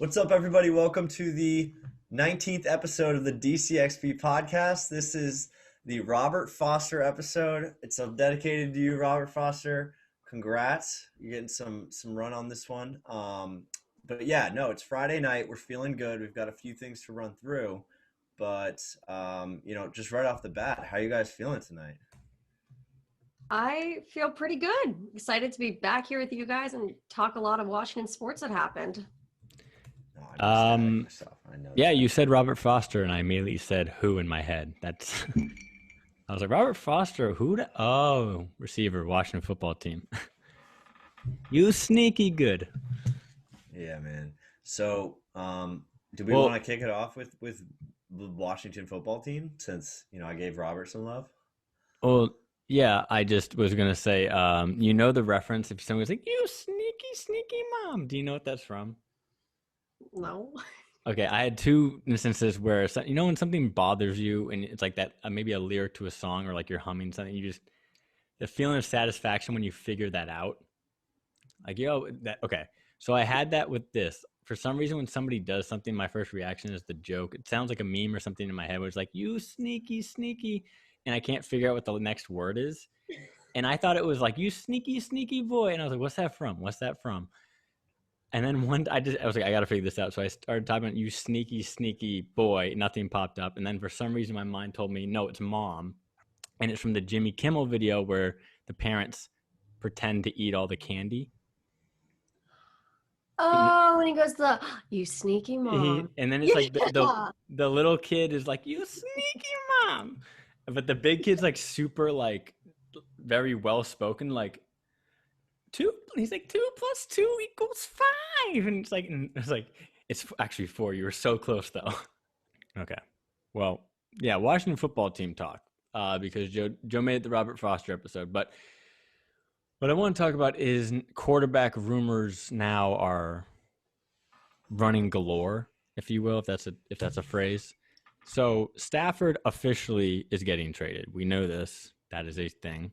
What's up, everybody? Welcome to the 19th episode of the DCXP podcast. This is the Robert Foster episode. It's dedicated to you, Robert Foster. Congrats. You're getting some run on this one. But yeah, no, it's Friday night. We're feeling good. We've got a few things to run through. But, just right off the bat, how you guys feeling tonight? I feel pretty good. Excited to be back here with you guys and talk a lot of Washington sports that happened. I know Yeah, you said Robert Foster, and I immediately said who in my head. That's I was like, Robert Foster, receiver, Washington football team. You sneaky good. Yeah, man. So, do we want to kick it off with the Washington football team since, I gave Robert some love? Well, yeah, I just was going to say, the reference if someone's like, you sneaky mom. Do you know what that's from? No. Okay, I had two instances where, when something bothers you and it's like that, maybe a lyric to a song or like you're humming something, the feeling of satisfaction when you figure that out. Like, okay. So I had that with this. For some reason, when somebody does something, my first reaction is the joke. It sounds like a meme or something in my head where it's like, you sneaky, and I can't figure out what the next word is. And I thought it was like, you sneaky boy. And I was like, what's that from? And then I was like, I got to figure this out. So I started typing, you sneaky boy. Nothing popped up. And then for some reason, my mind told me, no, it's mom. And it's from the Jimmy Kimmel video where the parents pretend to eat all the candy. Oh, and he goes, you sneaky mom. And then it's like the little kid is like, you sneaky mom. But the big kid's like super like very well spoken, like, he's like 2 + 2 = 5, and it's like it's actually 4. You were so close though. Okay, well, yeah, Washington football team talk, because Joe made it the Robert Foster episode. But what I want to talk about is quarterback rumors now are running galore, if you will, if that's a phrase. So Stafford officially is getting traded. We know this. That is a thing.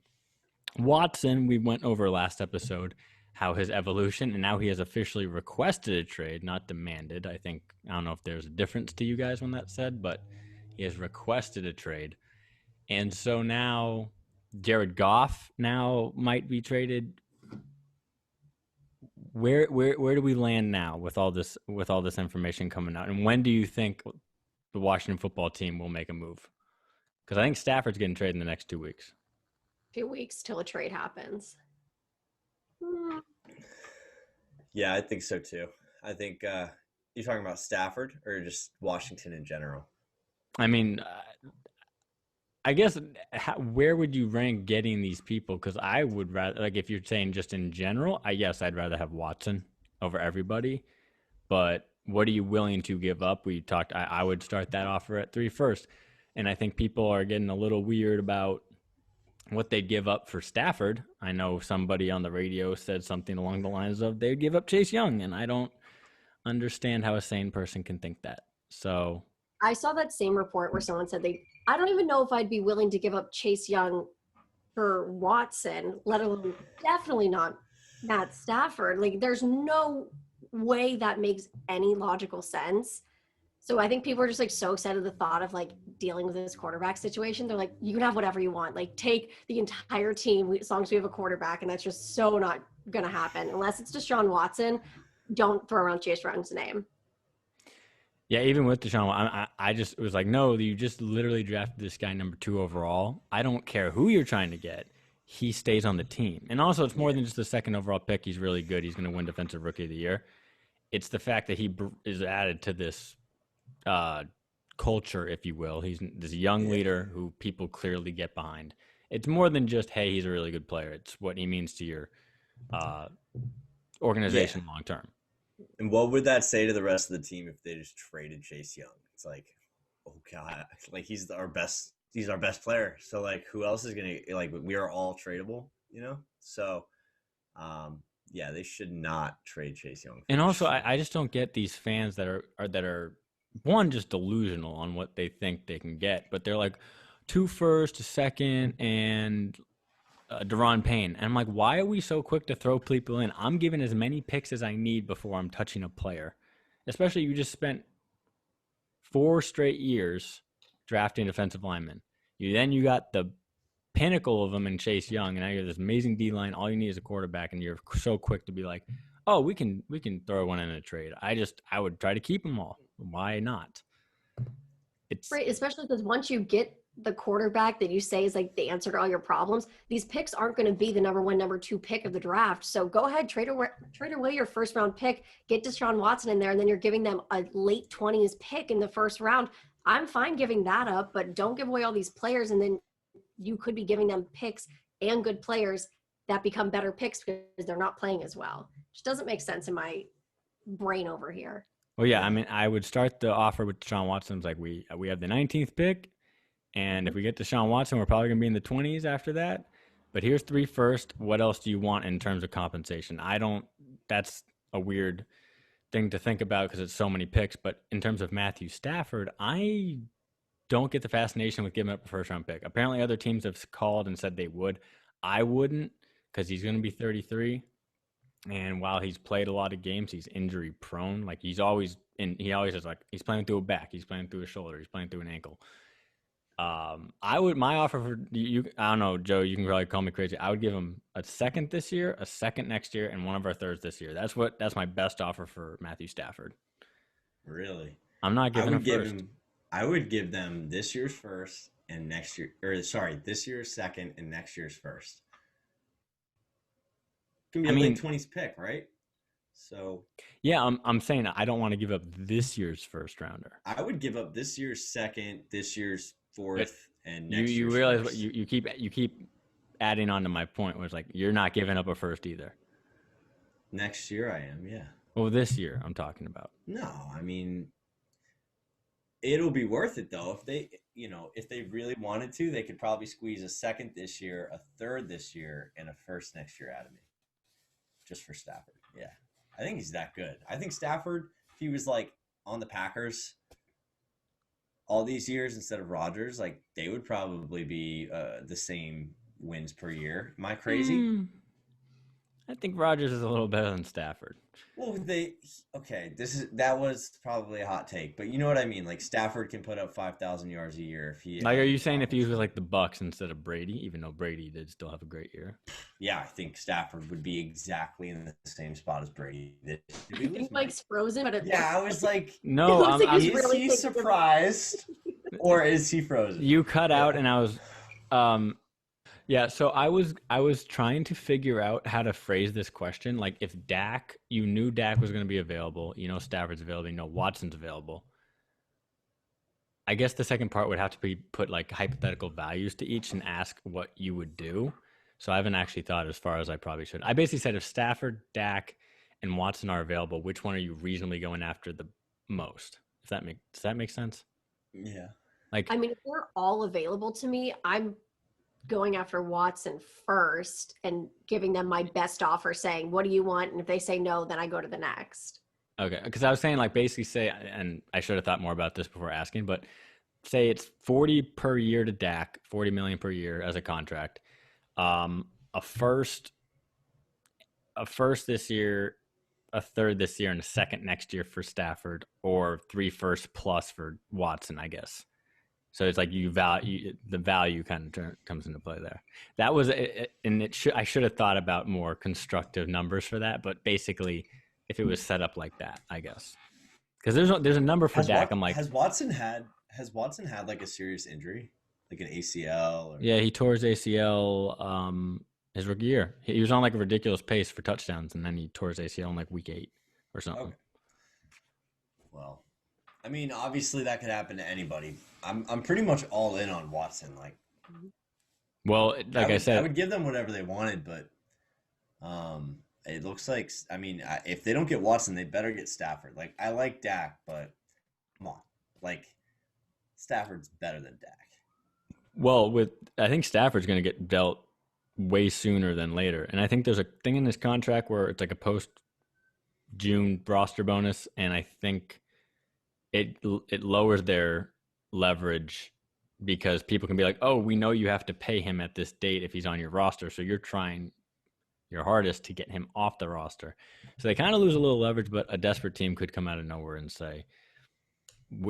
Watson, we went over last episode how his evolution, and now he has officially requested a trade, not demanded. I don't know if there's a difference to you guys when that's said, but he has requested a trade. And so now Jared Goff now might be traded. Where do we land now with all this information coming out? And when do you think the Washington football team will make a move? Because I think Stafford's getting traded in the next 2 weeks. Few weeks till a trade happens. Yeah, I think so too. I think you're talking about Stafford or just Washington in general? I mean, I guess where would you rank getting these people? Because I would rather, like, if you're saying just in general, I'd rather have Watson over everybody. But what are you willing to give up? We talked. I would start that offer at 3 first, and I think people are getting a little weird about what they'd give up for Stafford. I know somebody on the radio said something along the lines of they'd give up Chase Young, and I don't understand how a sane person can think that. So I saw that same report where someone said I don't even know if I'd be willing to give up Chase Young for Watson, let alone definitely not Matt Stafford. Like, there's no way that makes any logical sense. So I think people are just like so excited at the thought of like dealing with this quarterback situation. They're like, you can have whatever you want. Like, take the entire team as long as we have a quarterback. And that's just so not going to happen. Unless it's Deshaun Watson, don't throw around Chase Young's name. Yeah, even with Deshaun, I just was like, no, you just literally drafted this guy number 2 overall. I don't care who you're trying to get. He stays on the team. And also, it's more than just the 2nd overall pick. He's really good. He's going to win Defensive Rookie of the Year. It's the fact that he is added to this culture, if you will. He's this young leader who people clearly get behind. It's more than just, hey, he's a really good player. It's what he means to your organization long term. And what would that say to the rest of the team if they just traded Chase Young? It's like, oh God, like he's our best player. So like, who else is gonna, like, we are all tradable, So, yeah, they should not trade Chase Young. And also, I just don't get these fans that are one, just delusional on what they think they can get, but they're like 2 first, a 2nd, and Daron Payne. And I'm like, why are we so quick to throw people in? I'm giving as many picks as I need before I'm touching a player. especially you just spent 4 straight years drafting defensive linemen. You got the pinnacle of them in Chase Young, and now you have this amazing D line. All you need is a quarterback, and you're so quick to be like, oh, we can throw one in a trade. I would try to keep them all. Why not? It's right, especially because once you get the quarterback that you say is like the answer to all your problems, these picks aren't going to be the number 1, number 2 pick of the draft. So go ahead, trade away your first round pick, get Deshaun Watson in there, and then you're giving them a late 20s pick in the first round. I'm fine giving that up, but don't give away all these players, and then you could be giving them picks and good players that become better picks because they're not playing as well. Which doesn't make sense in my brain over here. Well, yeah, I mean, I would start the offer with Deshaun Watson. It's like we have the 19th pick, and if we get Deshaun Watson, we're probably going to be in the 20s after that. But here's 3 first. What else do you want in terms of compensation? That's a weird thing to think about because it's so many picks. But in terms of Matthew Stafford, I don't get the fascination with giving up a first-round pick. Apparently, other teams have called and said they would. I wouldn't because he's going to be 33. And while he's played a lot of games, he's injury prone. Like he always is like he's playing through a back, he's playing through a shoulder, he's playing through an ankle. My offer for you, I don't know, Joe, you can probably call me crazy. I would give him a second this year, a second next year, and one of our thirds this year. That's my best offer for Matthew Stafford. Really? I'm not giving him first. I would give them this year's first and this year's second and next year's first. Can be a late 20s pick, right? So yeah, I'm saying I don't want to give up this year's first rounder. I would give up this year's second, this year's fourth, and next you year's realize first. what you keep adding on to my point, where it's like you're not giving up a first either. Next year I am, yeah. Well, this year I'm talking about. No, I mean, it'll be worth it though. If they really wanted to, they could probably squeeze a second this year, a third this year, and a first next year out of me. Just for Stafford. Yeah. I think he's that good. I think Stafford, if he was like on the Packers all these years instead of Rodgers, like they would probably be the same wins per year. Am I crazy? I think Rodgers is a little better than Stafford. Well, that was probably a hot take, but you know what I mean? Like Stafford can put up 5,000 yards a year if he. Like, are you saying if he was with like the Bucks instead of Brady, even though Brady did still have a great year? Yeah, I think Stafford would be exactly in the same spot as Brady did. I think Mike's frozen, but I was like, no, is he surprised or is he frozen? You cut out, and I was, yeah. So I was trying to figure out how to phrase this question. Like, if you knew Dak was going to be available, Stafford's available, Watson's available. I guess the second part would have to be put like hypothetical values to each and ask what you would do. So I haven't actually thought as far as I probably should. I basically said if Stafford, Dak, and Watson are available, which one are you reasonably going after the most? Does that make sense? Yeah. Like, I mean, if they're all available to me, I'm going after Watson first and giving them my best offer, saying, what do you want? And if they say no, then I go to the next. Okay. Because I was saying, like, basically say, and I should have thought more about this before asking, but say it's 40 per year to Dak, 40 million per year as a contract. A first this year, a third this year, and a second next year for Stafford, or 3 firsts plus for Watson, I guess. So it's like the value kind of comes into play there. That was I should have thought about more constructive numbers for that, but basically, if it was set up like that, I guess, because there's a number for Dak. I'm like, has Watson had like a serious injury, like an ACL? Or... Yeah, he tore his ACL his rookie year. He was on like a ridiculous pace for touchdowns, and then he tore his ACL in like week 8 or something. Okay. Well, I mean, obviously that could happen to anybody. I'm pretty much all in on Watson. Like, well, I said, I would give them whatever they wanted, but it looks like, I mean, if they don't get Watson, they better get Stafford. Like, I like Dak, but come on, like, Stafford's better than Dak. Well, I think Stafford's going to get dealt way sooner than later, and I think there's a thing in his contract where it's like a post-June roster bonus, and I think it lowers their leverage because people can be like, oh, we know you have to pay him at this date if he's on your roster, so you're trying your hardest to get him off the roster. So they kind of lose a little leverage, but a desperate team could come out of nowhere and say,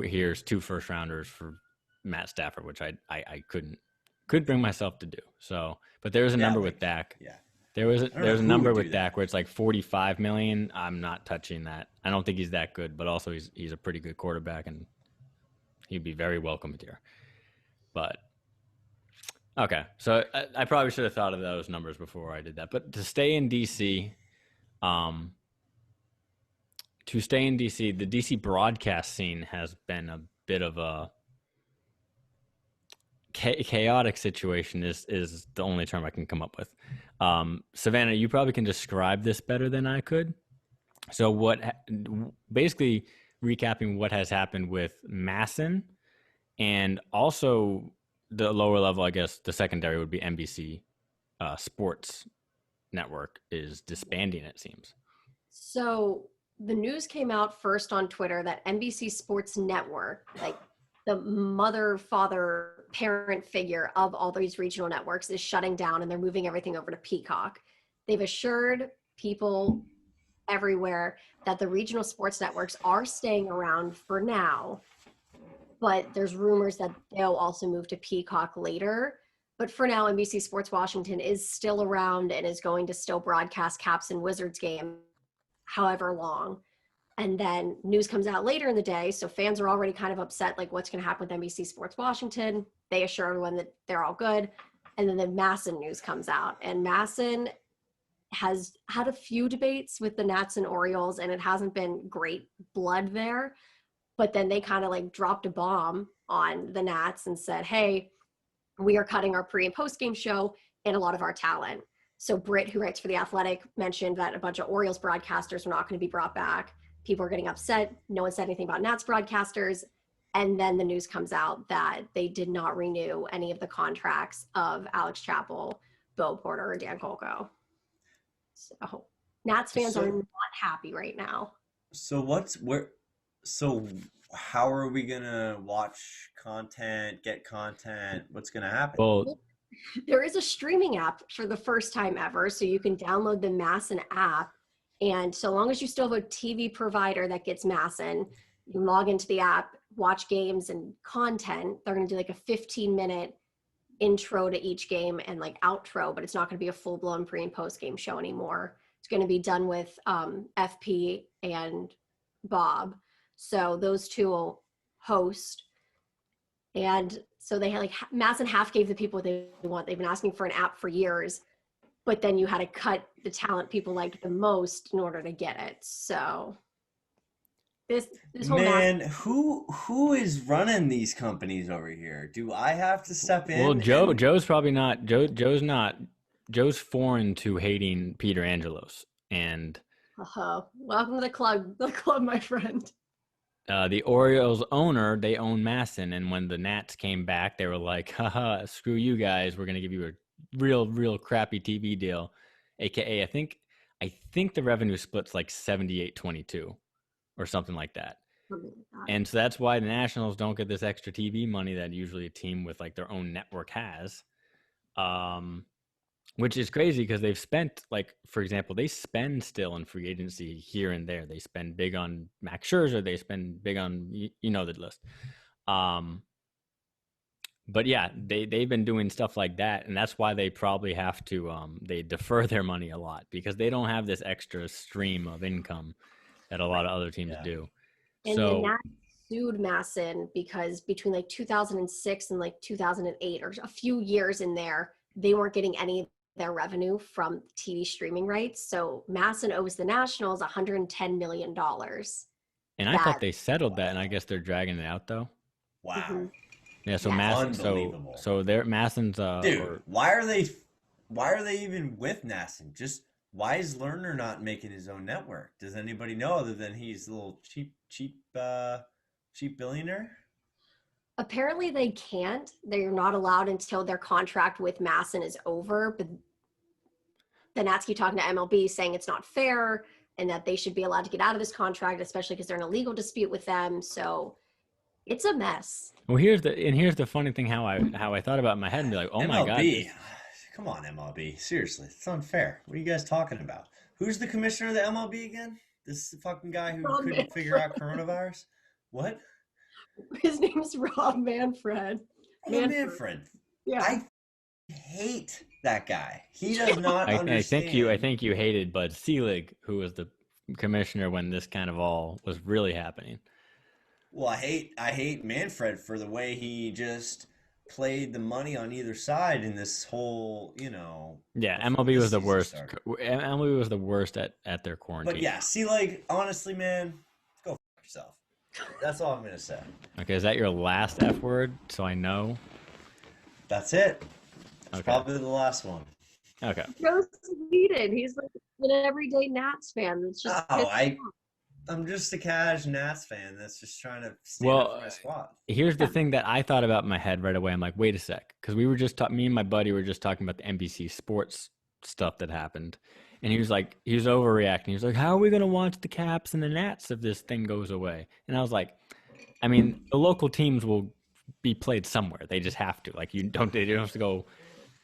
here's 2 first-rounders for Matt Stafford, which I couldn't bring myself to do. So, but there was a number with Dak. Yeah. There was a number with Dak where it's like $45 million. I'm not touching that. I don't think he's that good, but also he's a pretty good quarterback, and he'd be very welcomed here. But okay, so I probably should have thought of those numbers before I did that. But to stay in DC, the DC broadcast scene has been a bit of a chaotic situation is the only term I can come up with. Savannah, you probably can describe this better than I could. So basically recapping what has happened with MASN, and also the lower level, I guess the secondary would be NBC Sports Network is disbanding, it seems. So the news came out first on Twitter that NBC Sports Network, like the mother, father, parent figure of all these regional networks, is shutting down, and they're moving everything over to Peacock. They've assured people everywhere that the regional sports networks are staying around for now, but there's rumors that they'll also move to Peacock later. But for now, NBC Sports Washington is still around and is going to still broadcast Caps and Wizards game however long. And then news comes out later in the day, so fans are already kind of upset, like what's going to happen with NBC Sports Washington. They assure everyone that they're all good. And then the MASN news comes out. And MASN has had a few debates with the Nats and Orioles, and it hasn't been great blood there. But then they kind of like dropped a bomb on the Nats and said, hey, we are cutting our pre and post game show and a lot of our talent. So Britt, who writes for The Athletic, mentioned that a bunch of Orioles broadcasters were not going to be brought back. People are getting upset. No one said anything about Nats broadcasters. And then the news comes out that they did not renew any of the contracts of Alex Chappell, Bo Porter, or Dan Colco. So Nats fans are not happy right now. So how are we gonna watch content, get content? What's gonna happen? Well, there is a streaming app for the first time ever, so you can download the MASN app, and so long as you still have a TV provider that gets MASN, you log into the app, watch games and content. They're going to do like a 15-minute intro to each game and like outro, but it's not going to be a full-blown pre and post game show anymore. It's going to be done with FP and Bob. So those two will host. And so they had like MASN half gave the people what they want. They've been asking for an app for years, but then you had to cut the talent people liked the most in order to get it. So this whole man, who is running these companies over here? Do I have to step in? Well, Joe's probably not. Joe's not. Joe's foreign to hating Peter Angelos, and welcome to the club, my friend. The Orioles owner, they own MASN, and when the Nats came back, they were like, haha, screw you guys, we're gonna give you a real crappy TV deal, aka I think the revenue split's like 78-22 or something like that. And so that's why the Nationals don't get this extra TV money that usually a team with like their own network has. Which is crazy because they've spent, like, for example, they spend still in free agency here and there. They spend big on Max Scherzer. They spend big on, you know, the list. But yeah, they've been doing stuff like that. And that's why they probably have to, they defer their money a lot because they don't have this extra stream of income that a lot of other teams do. And the Nats sued MASN because between like 2006 and like 2008 or a few years in there, they weren't getting any of their revenue from TV streaming rights. So MASN owes the Nationals $110 million. And I thought they settled that, and I guess they're dragging it out though. Wow. Mm-hmm. Yeah, so MASN, so they're MASN's dude, why are they even with MASN? Just why is Lerner not making his own network? Does anybody know other than he's a little cheap billionaire? Apparently they can't. They're not allowed until their contract with MASN is over. But the Nats keep talking to MLB saying it's not fair and that they should be allowed to get out of this contract, especially because they're in a legal dispute with them. So it's a mess. Well, here's the funny thing how I thought about it in my head and be like, oh MLB, my God. Come on, MLB. Seriously, it's unfair. What are you guys talking about? Who's the commissioner of the MLB again? This fucking guy who Rob couldn't figure out coronavirus? What? His name's Rob Manfred. Oh, Manfred. Yeah. I hate that guy. He does not understand. I think you hated Bud Selig, who was the commissioner when this kind of all was really happening. Well, I hate Manfred for the way he just played the money on either side in this whole, Yeah, MLB was the worst. MLB was the worst at their quarantine. But yeah, see, like, honestly, man, go fuck yourself. That's all I'm gonna say. Okay, is that your last F word? So I know. That's it. That's Okay. probably the last one. Okay. Joe's needed. He's like an everyday Nats fan. That's just I'm just a cash Nats fan that's just trying to stand up for my squad. Here's the thing that I thought about in my head right away. I'm like, wait a sec, because we were just me and my buddy were just talking about the NBC Sports stuff that happened, and he was overreacting. He was like, how are we gonna watch the Caps and the Nats if this thing goes away? And I was like, I mean, the local teams will be played somewhere. They just have to. Like, you don't have to go.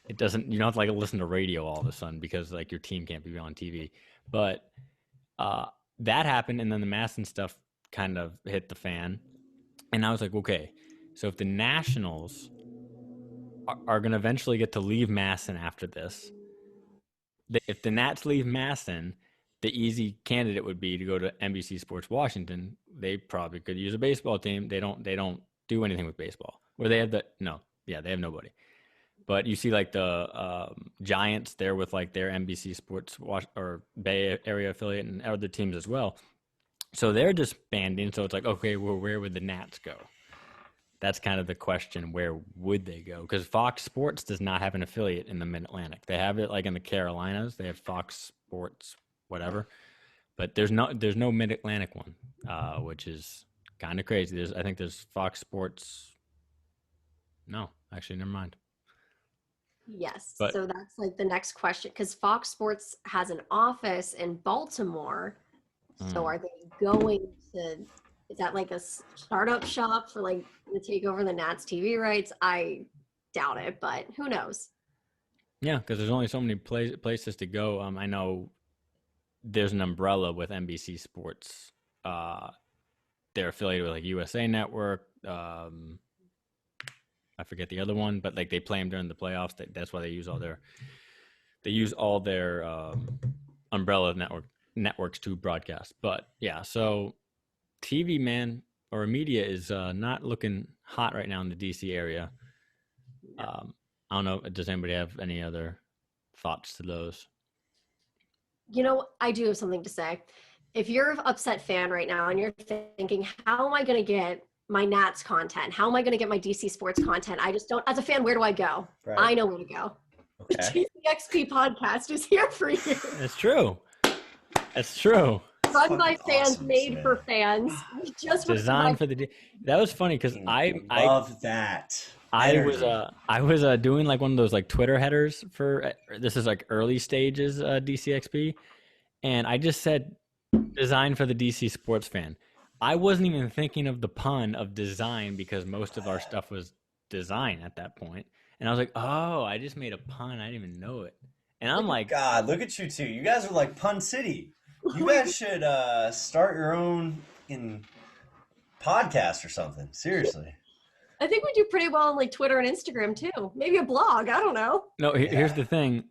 You don't have to like listen to radio all of a sudden because like your team can't be on TV. But that happened, and then the MASN stuff kind of hit the fan, and I was like, okay, so if the Nationals are going to eventually get to leave MASN after this, if the Nats leave MASN, the easy candidate would be to go to NBC Sports Washington. They probably could use a baseball team. They don't do anything with baseball. Or they have they have nobody. But you see like the Giants there with like their NBC Sports or Bay Area affiliate and other teams as well. So they're disbanding. So it's like, okay, well, where would the Nats go? That's kind of the question. Where would they go? Because Fox Sports does not have an affiliate in the Mid-Atlantic. They have it like in the Carolinas. They have Fox Sports, whatever. But there's no Mid-Atlantic one, which is kind of crazy. I think there's Fox Sports. No, actually, never mind. Yes. So that's like the next question, because Fox Sports has an office in Baltimore. So are they going to, is that like a startup shop for like to take over the Nats TV rights? I doubt it, but who knows? Yeah, because there's only so many places to go. I know there's an umbrella with NBC Sports. They're affiliated with like USA Network. I forget the other one, but like they play them during the playoffs. That's why they use all their umbrella networks to broadcast. But yeah, so TV, man, or media is not looking hot right now in the DC area. I don't know. Does anybody have any other thoughts to those? I do have something to say. If you're an upset fan right now and you're thinking, how am I going to get my Nats content? How am I going to get my DC Sports content? I just don't, as a fan, where do I go? Right. I know where to go. Okay. The DCXP podcast is here for you. It's true. It's true. Run by fans, made for fans. Just designed for the. That was funny because I love that. I was doing like one of those like Twitter headers for this is like early stages DCXP, and I just said designed for the DC sports fan. I wasn't even thinking of the pun of design because most of our stuff was design at that point. And I was like, oh, I just made a pun. I didn't even know it. And I'm like, God, look at you two. You guys are like Pun City. You guys should start your own podcast or something. Seriously. I think we do pretty well on like Twitter and Instagram too. Maybe a blog. I don't know. No, here's the thing.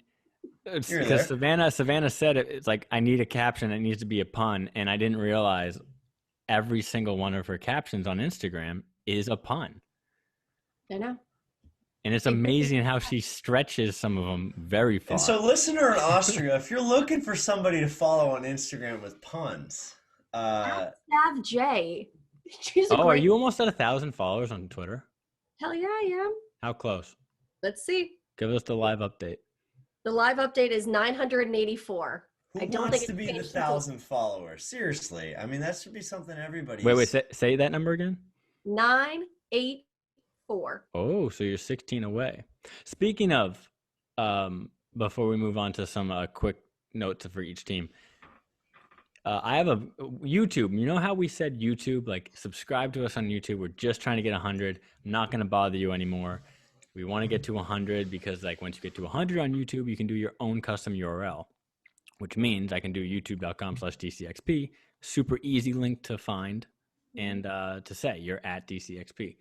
It's because Savannah said it. It's like I need a caption. It needs to be a pun, and I didn't realize every single one of her captions on Instagram is a pun. I know. And it's amazing how she stretches some of them very far. And so, listener in Austria, if you're looking for somebody to follow on Instagram with puns, Sav J. Are you almost at 1,000 followers on Twitter? Hell yeah, I am. How close? Let's see. Give us the live update. The live update is 984. Who wants to be the 1,000 followers? Seriously, I mean that should be something everybody. Wait, say that number again. 984. Oh, so you're 16 away. Speaking of, before we move on to some quick notes for each team, I have a YouTube. You know how we said YouTube, like subscribe to us on YouTube. We're just trying to get 100. I'm not going to bother you anymore. We want to get to 100 because like once you get to 100 on YouTube, you can do your own custom URL, which means I can do youtube.com/DCXP, super easy link to find and to say you're at DCXP.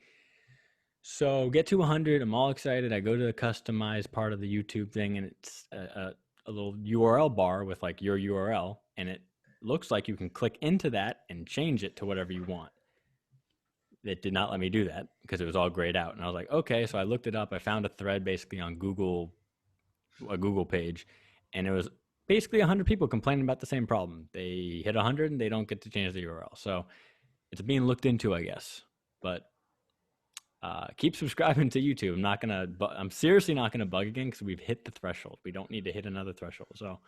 So get to 100. I'm all excited. I go to the customize part of the YouTube thing, and it's a little URL bar with like your URL, and it looks like you can click into that and change it to whatever you want. It did not let me do that because it was all grayed out. And I was like, okay. So I looked it up. I found a thread basically on Google, a Google page, and it was basically 100 people complaining about the same problem. They hit 100 and they don't get to change the URL. So it's being looked into, I guess. But keep subscribing to YouTube. I'm seriously not gonna bug again because we've hit the threshold. We don't need to hit another threshold. So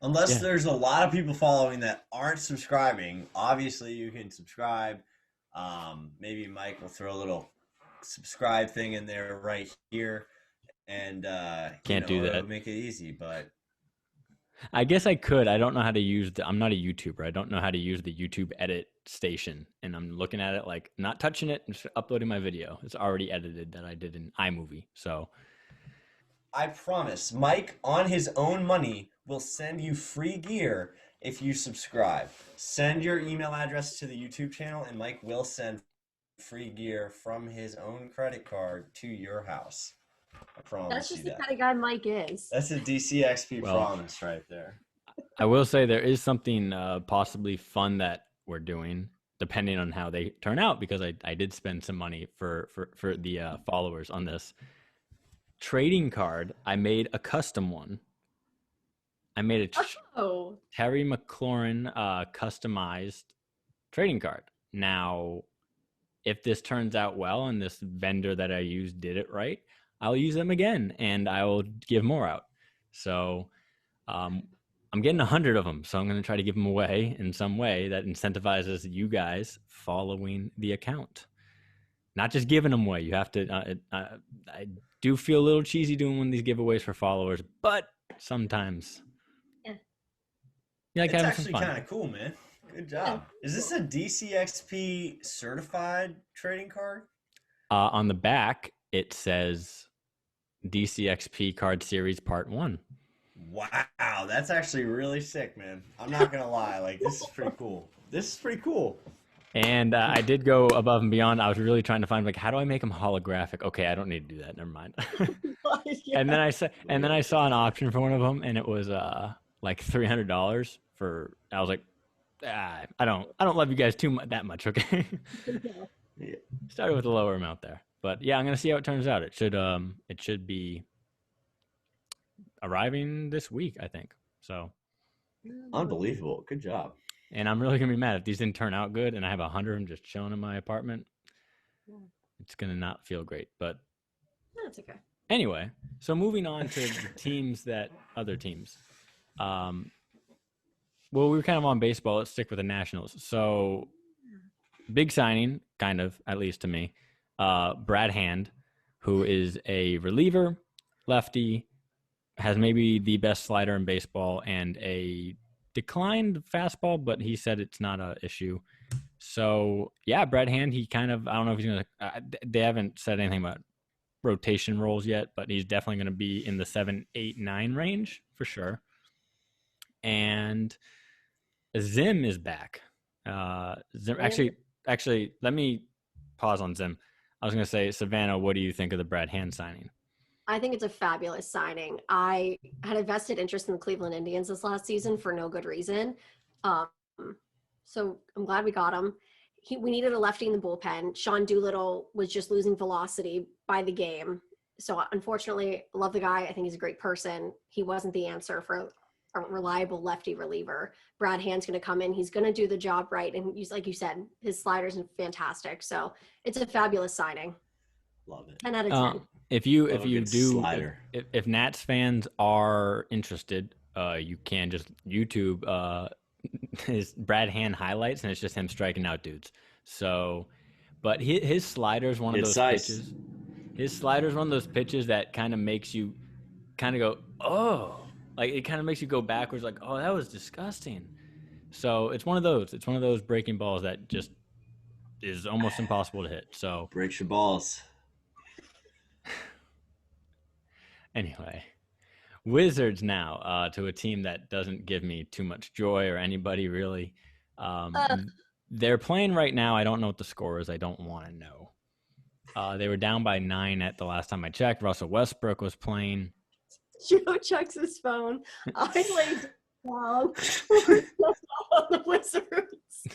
unless there's a lot of people following that aren't subscribing, obviously you can subscribe. Maybe Mike will throw a little subscribe thing in there right here, and can't do that. Make it easy, but I guess I could. I don't know how to use I'm not a YouTuber. I don't know how to use the YouTube edit station. And I'm looking at it like not touching it and just uploading my video. It's already edited that I did in iMovie. So I promise Mike on his own money will send you free gear if you subscribe. Send your email address to the YouTube channel and Mike will send free gear from his own credit card to your house. I promise. That's just you the that. kind of guy Mike is. That's a DCXP promise right there. I will say there is something possibly fun that we're doing, depending on how they turn out, because I did spend some money for the followers on this trading card. I made a custom one. I made a Terry McLaurin customized trading card. Now, if this turns out well and this vendor that I used did it right, I'll use them again and I will give more out. So I'm getting 100 of them. So I'm going to try to give them away in some way that incentivizes you guys following the account. Not just giving them away. You have to, I do feel a little cheesy doing one of these giveaways for followers, but sometimes. Yeah, it's actually kind of cool, man. Good job. Is this a DCXP certified trading card? On the back, it says DCXP Card Series Part 1. Wow, that's actually really sick, man. I'm not going to lie. Like, this is pretty cool. This is pretty cool. And I did go above and beyond. I was really trying to find, like, how do I make them holographic? Okay, I don't need to do that. Never mind. Yeah. And then I saw an option for one of them, and it was like $300 for. I was like, I don't love you guys that much. Okay. Yeah. Started with a lower amount there, but yeah, I'm gonna see how it turns out. It should be arriving this week, I think. So unbelievable. Good job. And I'm really gonna be mad if these didn't turn out good and I have 100 of them just chilling in my apartment. It's gonna not feel great, but that's okay. Anyway, so moving on to the other teams. Well, we were kind of on baseball. Let's stick with the Nationals. So big signing, kind of, at least to me. Brad Hand, who is a reliever, lefty, has maybe the best slider in baseball and a declined fastball, but he said it's not an issue. So, yeah, Brad Hand, he kind of, I don't know if he's going to, they haven't said anything about rotation roles yet, but he's definitely going to be in the 7, 8, 9 range for sure. And Zim is back. Zim, actually, let me pause on Zim. I was going to say, Savannah, what do you think of the Brad Hand signing? I think it's a fabulous signing. I had a vested interest in the Cleveland Indians this last season for no good reason. So I'm glad we got him. We needed a lefty in the bullpen. Sean Doolittle was just losing velocity by the game. So unfortunately, I love the guy. I think he's a great person. He wasn't the answer for a reliable lefty reliever. Brad Hand's going to come in. He's going to do the job right. And he's, like you said, his sliders are fantastic. So it's a fabulous signing. Love it. 10 out of 10. If Nats fans are interested, you can just YouTube his Brad Hand highlights, and it's just him striking out dudes. So, but his slider is one of those pitches. His slider is one of those pitches that kind of makes you kind of go, oh, like it kind of makes you go backwards, like, oh, that was disgusting. So it's one of those. It's one of those breaking balls that just is almost impossible to hit. So breaks your balls. Anyway, Wizards now to a team that doesn't give me too much joy or anybody really. They're playing right now. I don't know what the score is. I don't want to know. They were down by 9 at the last time I checked. Russell Westbrook was playing. Joe checks his phone. I laid down on the Wizards.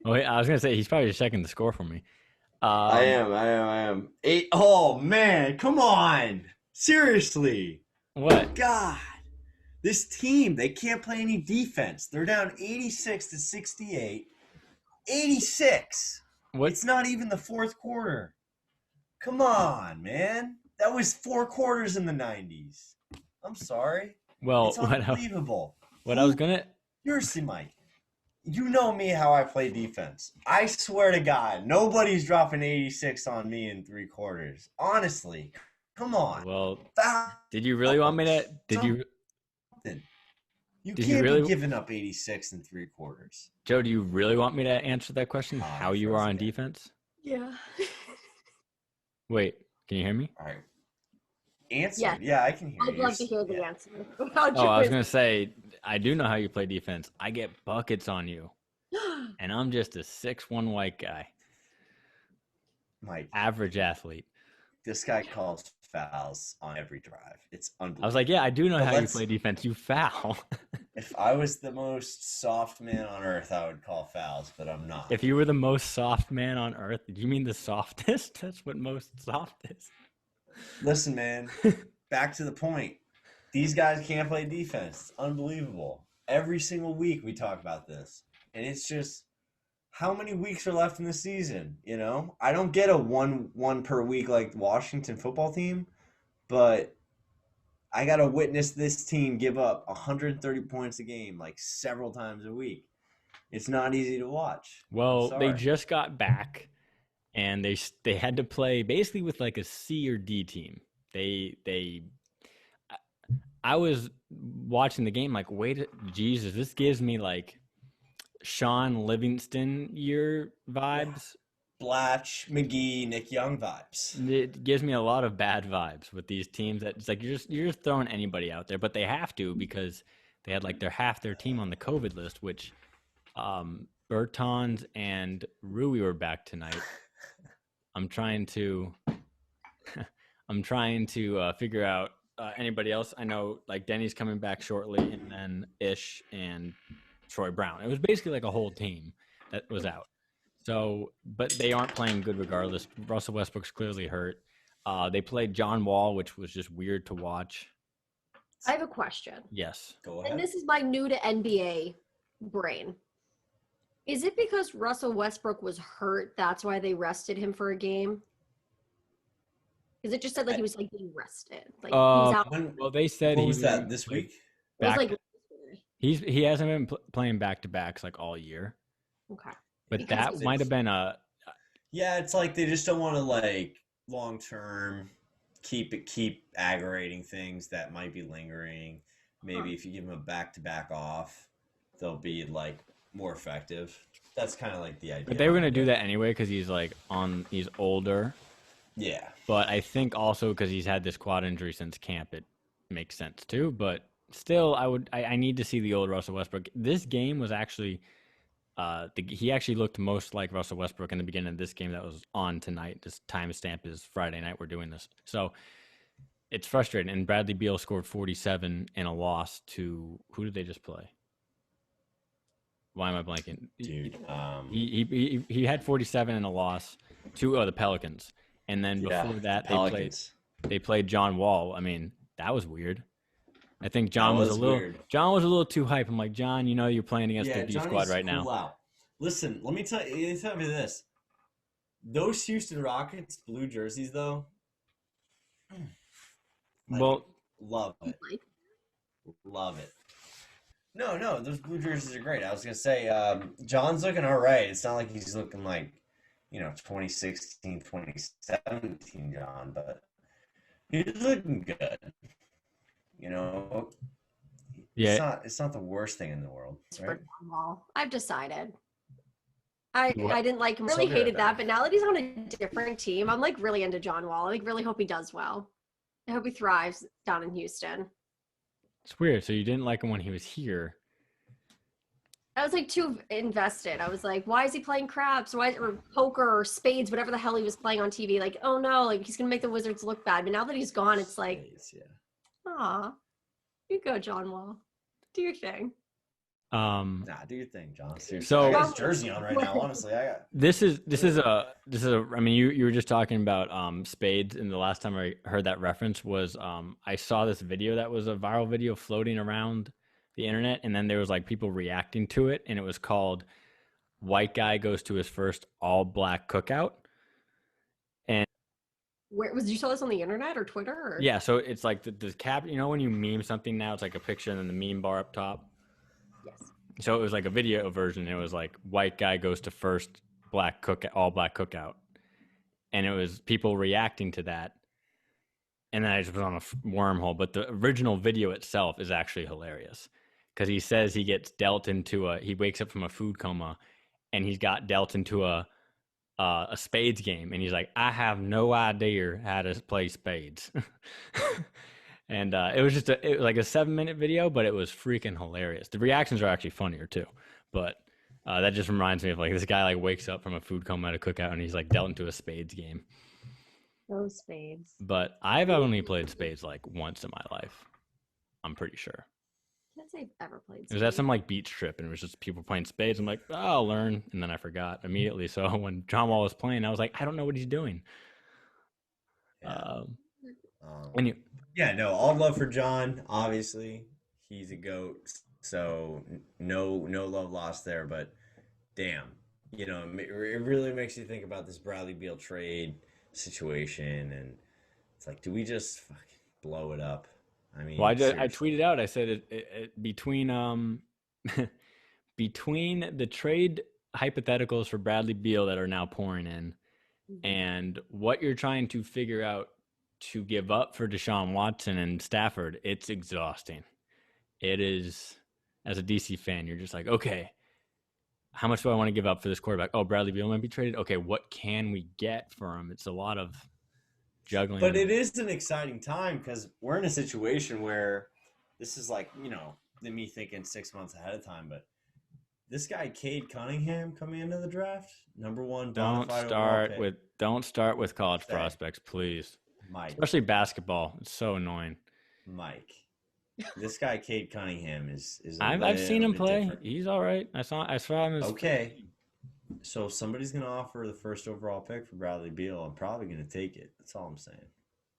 Wait, I was gonna say he's probably just checking the score for me. I am. 8. Oh man, come on! Seriously. What? God, this team, they can't play any defense. They're down 86-68. 86. What? It's not even the fourth quarter. Come on, man. That was 4 quarters in the 90s. I'm sorry. Well, It's unbelievable. I was gonna. Seriously, Mike. You know me how I play defense. I swear to God, nobody's dropping 86 on me in 3 quarters. Honestly. Come on. Well, Foul. did you really want me to? Did you? You Did can't you really- be giving up 86 in 3 quarters. Joe, do you really want me to answer that question? Oh, How you are on okay. defense? Yeah. Wait, can you hear me? All right. Answer. Yeah. Yeah, I can hear you. I'd love to hear the Yeah. answer. Oh, I was gonna say I do know how you play defense. I get buckets on you, and I'm just a 6'1" white guy, Mike, average athlete. this guy calls fouls on every drive. It's unbelievable. I was like, yeah, I do know But how you let's- play defense. You foul. If I was the most soft man on earth, I would call fouls, but I'm not. If you were the most soft man on earth, do you mean the softest? That's what most soft is. Listen, man, back to the point. These guys can't play defense. It's unbelievable. Every single week we talk about this. And it's just, how many weeks are left in the season? You know, I don't get a one per week like Washington football team, but I got to witness this team give up 130 points a game like several times a week. It's not easy to watch. Well, they Sorry. just got back, and they had to play basically with like a C or D team. I was watching the game like, wait, Jesus, this gives me like Sean Livingston year vibes. Blatch, McGee, Nick Young vibes. It gives me a lot of bad vibes with these teams that it's like you're just throwing anybody out there, but they have to because they had like half their team on the COVID list, which Bertans and Rui were back tonight. I'm trying to figure out anybody else. I know like Denny's coming back shortly, and then Ish and Troy Brown. It was basically like a whole team that was out. So, but they aren't playing good regardless. Russell Westbrook's clearly hurt. They played John Wall, which was just weird to watch. I have a question. Yes. Go ahead. And this is my new to NBA brain. Is it because Russell Westbrook was hurt, that's why they rested him for a game? Because it just said like he was like being rested. Like he was out. Well, they said What he was that this week? It was Back, like he hasn't been playing back to backs like all year. okay. But Because that it's- might have been a Yeah, it's like they just don't want to like long term keep aggravating things that might be lingering. Maybe if you give them a back to back off, they'll be like more effective. That's kind of like the idea. But they were gonna do that anyway because he's older. Yeah. But I think also because he's had this quad injury since camp, it makes sense too. But still, I need to see the old Russell Westbrook. This game was actually, he actually looked most like Russell Westbrook in the beginning of this game that was on tonight. This timestamp is Friday night. We're doing this, so it's frustrating. And Bradley Beal scored 47 in a loss to who did they just play? Why am I blanking? Dude. He had 47 in a loss to the Pelicans, and then before that Pelicans. they played John Wall. I mean, that was weird. I think John That was was a little weird. John was a little too hype. I'm like, John, you know you're playing against the D Johnny squad needs to right now. cool out. Listen, let me tell you this. Those Houston Rockets blue jerseys, though. like, Well, love it. Like, Love it. No, those blue jerseys are great. I was gonna say, John's looking all right. It's not like he's looking like, 2016, 2017 John, but he's looking good. yeah, It's not the worst thing in the world, it's for right? John Wall. I've decided. I didn't like him. Really So good at hated that. that. But now that he's on a different team, I'm like really into John Wall. I like really hope he does well. I hope he thrives down in Houston. It's weird. So you didn't like him when he was here. I was like too invested. I was like, why is he playing craps? Why or poker or spades, whatever the hell he was playing on TV? Like, oh no, like he's gonna make the Wizards look bad. But now that he's gone, it's like, Yeah. aw, you go, John Wall. Do your thing. Nah, do your thing, John. Seriously. So I got his jersey on right now. Honestly, this is a. I mean, you were just talking about spades, and the last time I heard that reference was I saw this video that was a viral video floating around the internet, and then there was like people reacting to it, and it was called "White Guy Goes to His First All Black Cookout." And where was you saw this on the internet or Twitter? Or? Yeah, so it's like the cap. You know when you meme something now, it's like a picture and then the meme bar up top. Yes. So it was like a video version. It was like white guy goes to first all black cookout, and it was people reacting to that. And then I just was on a wormhole, but the original video itself is actually hilarious because he says he gets dealt into he wakes up from a food coma, and he's got dealt into a spades game, and he's like, I have no idea how to play spades. And it was just it was like a 7-minute video, but it was freaking hilarious. The reactions are actually funnier too, but that just reminds me of like this guy like wakes up from a food coma at a cookout and he's like dealt into a spades game. Those spades. But I've only played spades like once in my life. I'm pretty sure. Can't say I've ever played spades. It was at some like beach trip and it was just people playing spades. I'm like, oh, I'll learn, and then I forgot immediately. So when John Wall was playing, I was like, I don't know what he's doing. Yeah. Yeah, no, all love for John. Obviously, he's a GOAT, so no love lost there. But damn, it really makes you think about this Bradley Beal trade situation, and it's like, do we just fucking blow it up? I mean, well, I tweeted out. I said between between the trade hypotheticals for Bradley Beal that are now pouring in, and what you're trying to figure out to give up for Deshaun Watson and Stafford, it's exhausting. It is, as a DC fan, you're just like, okay, how much do I want to give up for this quarterback? Oh, Bradley Beal might be traded. Okay, what can we get for him? It's a lot of juggling. But it is an exciting time because we're in a situation where this is like, me thinking 6 months ahead of time, but this guy, Cade Cunningham, coming into the draft, number one. Don't start with college prospects, please. Mike. Especially basketball. It's so annoying. Mike. This guy, Cade Cunningham, is I've seen him play. Different. He's all right. I saw him. Okay. So if somebody's going to offer the first overall pick for Bradley Beal, I'm probably going to take it. That's all I'm saying.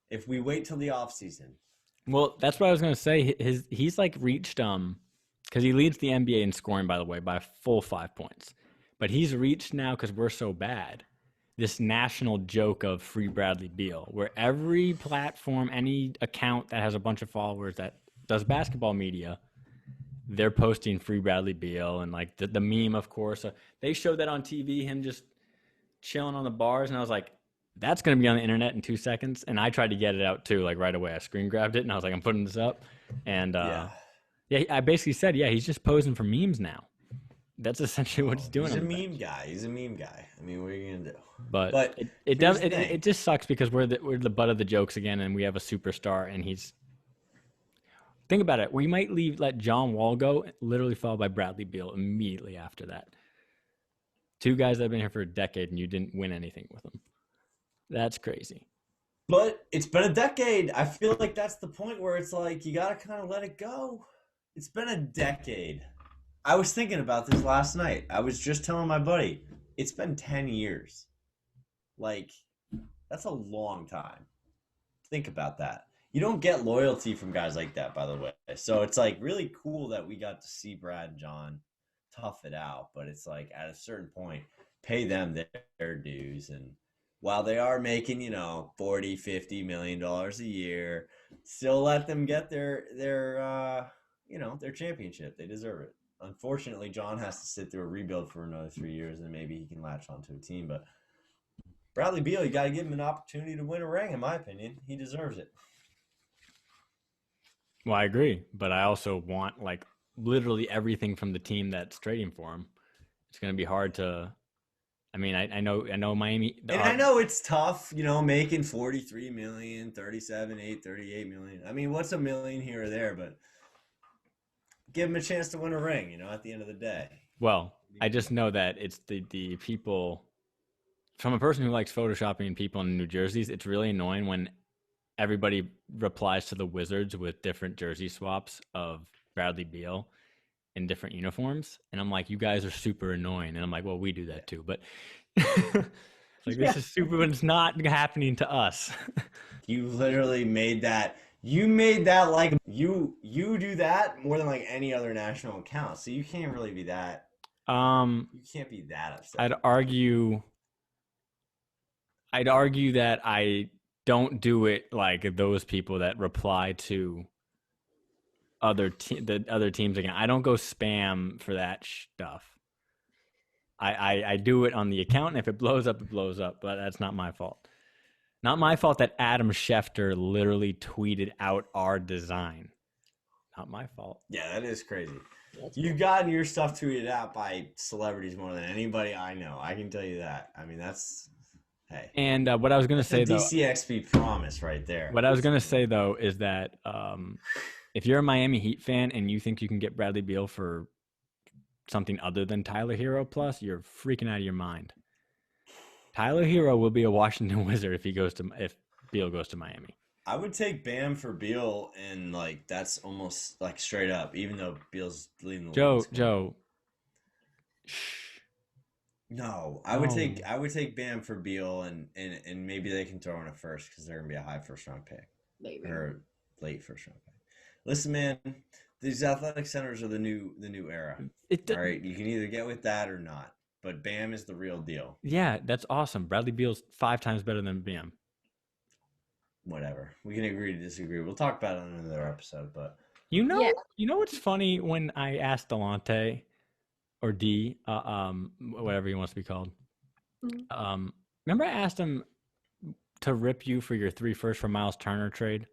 If we wait till the offseason. Well, that's what I was going to say. He's like reached because he leads the NBA in scoring, by the way, by a full 5 points. But he's reached now, because we're so bad, this national joke of free Bradley Beal, where every platform, any account that has a bunch of followers that does basketball media, they're posting free Bradley Beal. And like the meme, of course, they showed that on TV, him just chilling on the bars. And I was like, that's going to be on the internet in 2 seconds. And I tried to get it out too, like right away. I screen grabbed it and I was like, I'm putting this up. And yeah, I basically said, he's just posing for memes now. That's essentially what he's doing. He's a meme guy. He's a meme guy. I mean, what are you gonna do? But it just sucks because we're the butt of the jokes again, and we have a superstar, and he's. Think about it. We might let John Wall go, literally followed by Bradley Beal immediately after that. 2 guys that have been here for a decade, and you didn't win anything with them. That's crazy. But it's been a decade. I feel like that's the point where it's like you gotta kind of let it go. It's been a decade. I was thinking about this last night. I was just telling my buddy, it's been 10 years. Like, that's a long time. Think about that. You don't get loyalty from guys like that, by the way. So it's like really cool that we got to see Brad and John tough it out. But it's like at a certain point, pay them their dues. And while they are making, $40, $50 million a year, still let them get their championship. They deserve it. Unfortunately, John has to sit through a rebuild for another 3 years, and maybe he can latch onto a team. But Bradley Beal, you got to give him an opportunity to win a ring, in my opinion. He deserves it. Well, I agree, but I also want like literally everything from the team that's trading for him. It's going to be hard to I mean, I know Miami. And I know it's tough, making 43 million, 37, 8, 38 million. I mean, what's a million here or there, but give them a chance to win a ring, at the end of the day. Well, I just know that it's the people, from a person who likes photoshopping people in New Jerseys, it's really annoying when everybody replies to the Wizards with different jersey swaps of Bradley Beal in different uniforms. And I'm like, you guys are super annoying. And I'm like, well, we do that too. But this is super, but it's not happening to us. You literally made that. You made that like you do that more than like any other national account. So you can't really be that. You can't be that upset. I'd argue that I don't do it like those people that reply to the other teams again. I don't go spam for that stuff. I do it on the account, and if it blows up, it blows up. But that's not my fault. Not my fault that Adam Schefter literally tweeted out our design. Not my fault. Yeah, that is crazy. You've gotten your stuff tweeted out by celebrities more than anybody I know. I can tell you that. I mean, that's, hey. And what I was going to say, though. DCXP promise right there. What I was going to say, though, is that if you're a Miami Heat fan and you think you can get Bradley Beal for something other than Tyler Hero plus, you're freaking out of your mind. Tyler Hero will be a Washington Wizard if Beal goes to Miami. I would take Bam for Beal, and that's almost like straight up, even though Beal's leading the league. Joe. No, I would take Bam for Beal, and maybe they can throw in a first because they're gonna be a high first round pick, maybe, or late first round pick. Listen, man, these athletic centers are the new era. All right, you can either get with that or not. But Bam is the real deal. Yeah, that's awesome. Bradley Beal's 5 times better than Bam. Whatever. We can agree to disagree. We'll talk about it on another episode. But you know what's funny when I asked Delonte or D, whatever he wants to be called. Remember I asked him to rip you for your 3 firsts for Miles Turner trade?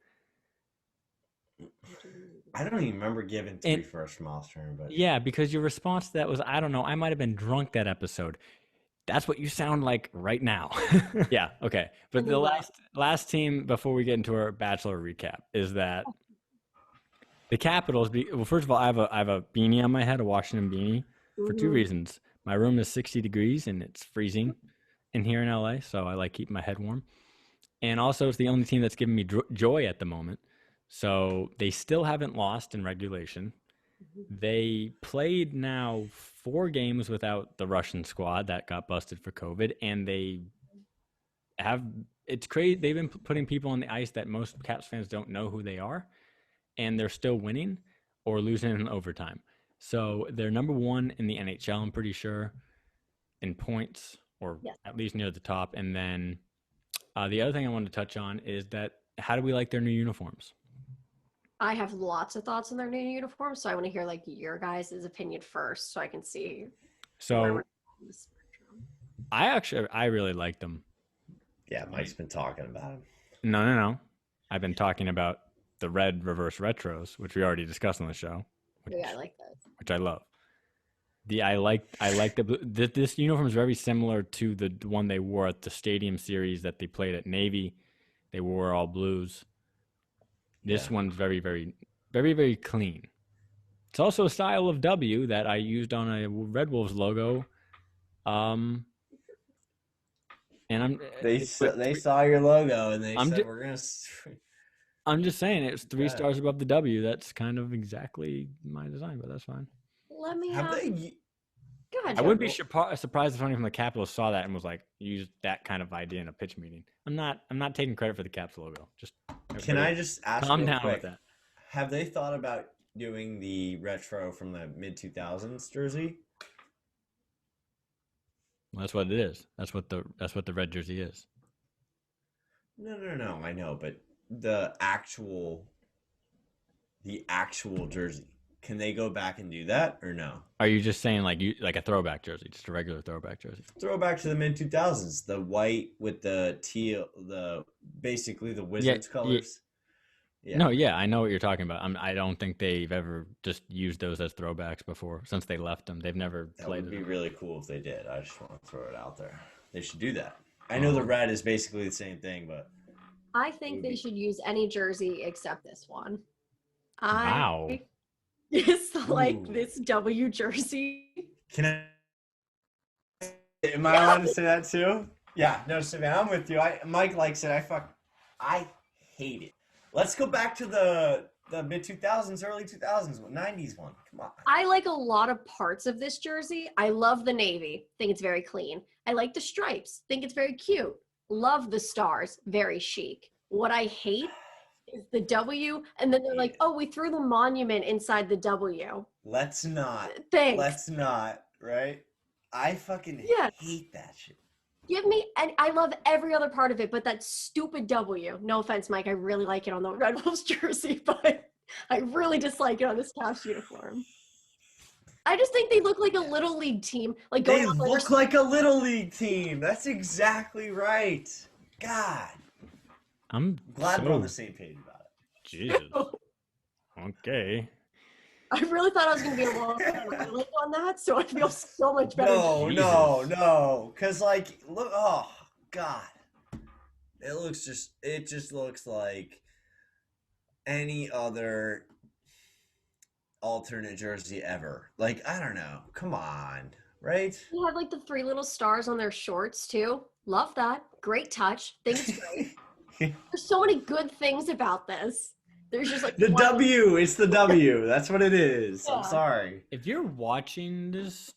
I don't even remember giving 3 firsts for Miles Turner, but yeah, because your response to that was, I don't know, I might have been drunk that episode. That's what you sound like right now. Yeah, okay. But the last team before we get into our Bachelor recap is that the Capitals. Well, first of all, I have a beanie on my head, a Washington beanie, for 2 reasons. My room is 60 degrees and it's freezing in here in LA, so I like keeping my head warm. And also, it's the only team that's giving me joy at the moment. So they still haven't lost in regulation. They played now 4 games without the Russian squad that got busted for COVID, and it's crazy. They've been putting people on the ice that most Caps fans don't know who they are, and they're still winning or losing in overtime. So they're number 1 in the NHL, I'm pretty sure, in points, or at least near the top. And then the other thing I wanted to touch on is that how do we like their new uniforms? I have lots of thoughts on their new uniforms, so I want to hear your guys' opinion first, so I can see. So, I really like them. Yeah, Mike's been talking about them. No. I've been talking about the red reverse retros, which we already discussed on the show. I like that. Which I love. I like the blue. This uniform is very similar to the one they wore at the Stadium Series that they played at Navy. They wore all blues. This one's very, very, very, very clean. It's also a style of W that I used on a Red Wolves logo. And they saw your logo and they said we're gonna. I'm just saying it's 3 stars above the W. That's kind of exactly my design, but that's fine. Let me. Go ahead, I wouldn't be surprised if somebody from the Capitals saw that and was like, use that kind of idea in a pitch meeting. I'm not taking credit for the Caps logo. Just can I just ask calm real down quick, with that? Have they thought about doing the retro from the mid 2000s jersey? Well, that's what it is. That's what the red jersey is. No. I know, but the actual jersey. Can they go back and do that or no? Are you just saying like a throwback jersey, just a regular throwback jersey? Throwback to the mid 2000s, the white with the teal, basically the Wizards colors. Yeah. No, yeah, I know what you're talking about. I don't think they've ever just used those as throwbacks before since they left them. They've never That played would be them. really cool if they did. I just want to throw it out there. They should do that. I know the red is basically the same thing, but I think they should use any jersey except this one. Wow. I dislike Ooh. this W jersey. Can I? Am I allowed to say that too? Yeah. No, Savannah, I'm with you. Mike likes it. I hate it. Let's go back to the mid 2000s, early 2000s, 90s one. Come on. I like a lot of parts of this jersey. I love the navy. Think it's very clean. I like the stripes. Think it's very cute. Love the stars. Very chic. What I hate is the W, and then they're like, oh, we threw the monument inside the W. Let's not. Thanks. Let's not, right? I fucking hate that shit. Give me, and I love every other part of it, but that stupid W. No offense, Mike. I really like it on the Red Wolves jersey, but I really dislike it on this Cavs uniform. I just think they look like a little league team. Like they look like a little league team. That's exactly right. God. I'm glad we're on the same page about it. Jesus. Okay. I really thought I was going to be alone on that, so I feel so much better. No. Because, like, look, oh, God. It just looks like any other alternate jersey ever. Like, I don't know. Come on. Right? You have, like, the 3 little stars on their shorts, too. Love that. Great touch. Think it's great. There's so many good things about this. There's just like the W. It's the W. That's what it is. Yeah. I'm sorry. If you're watching this,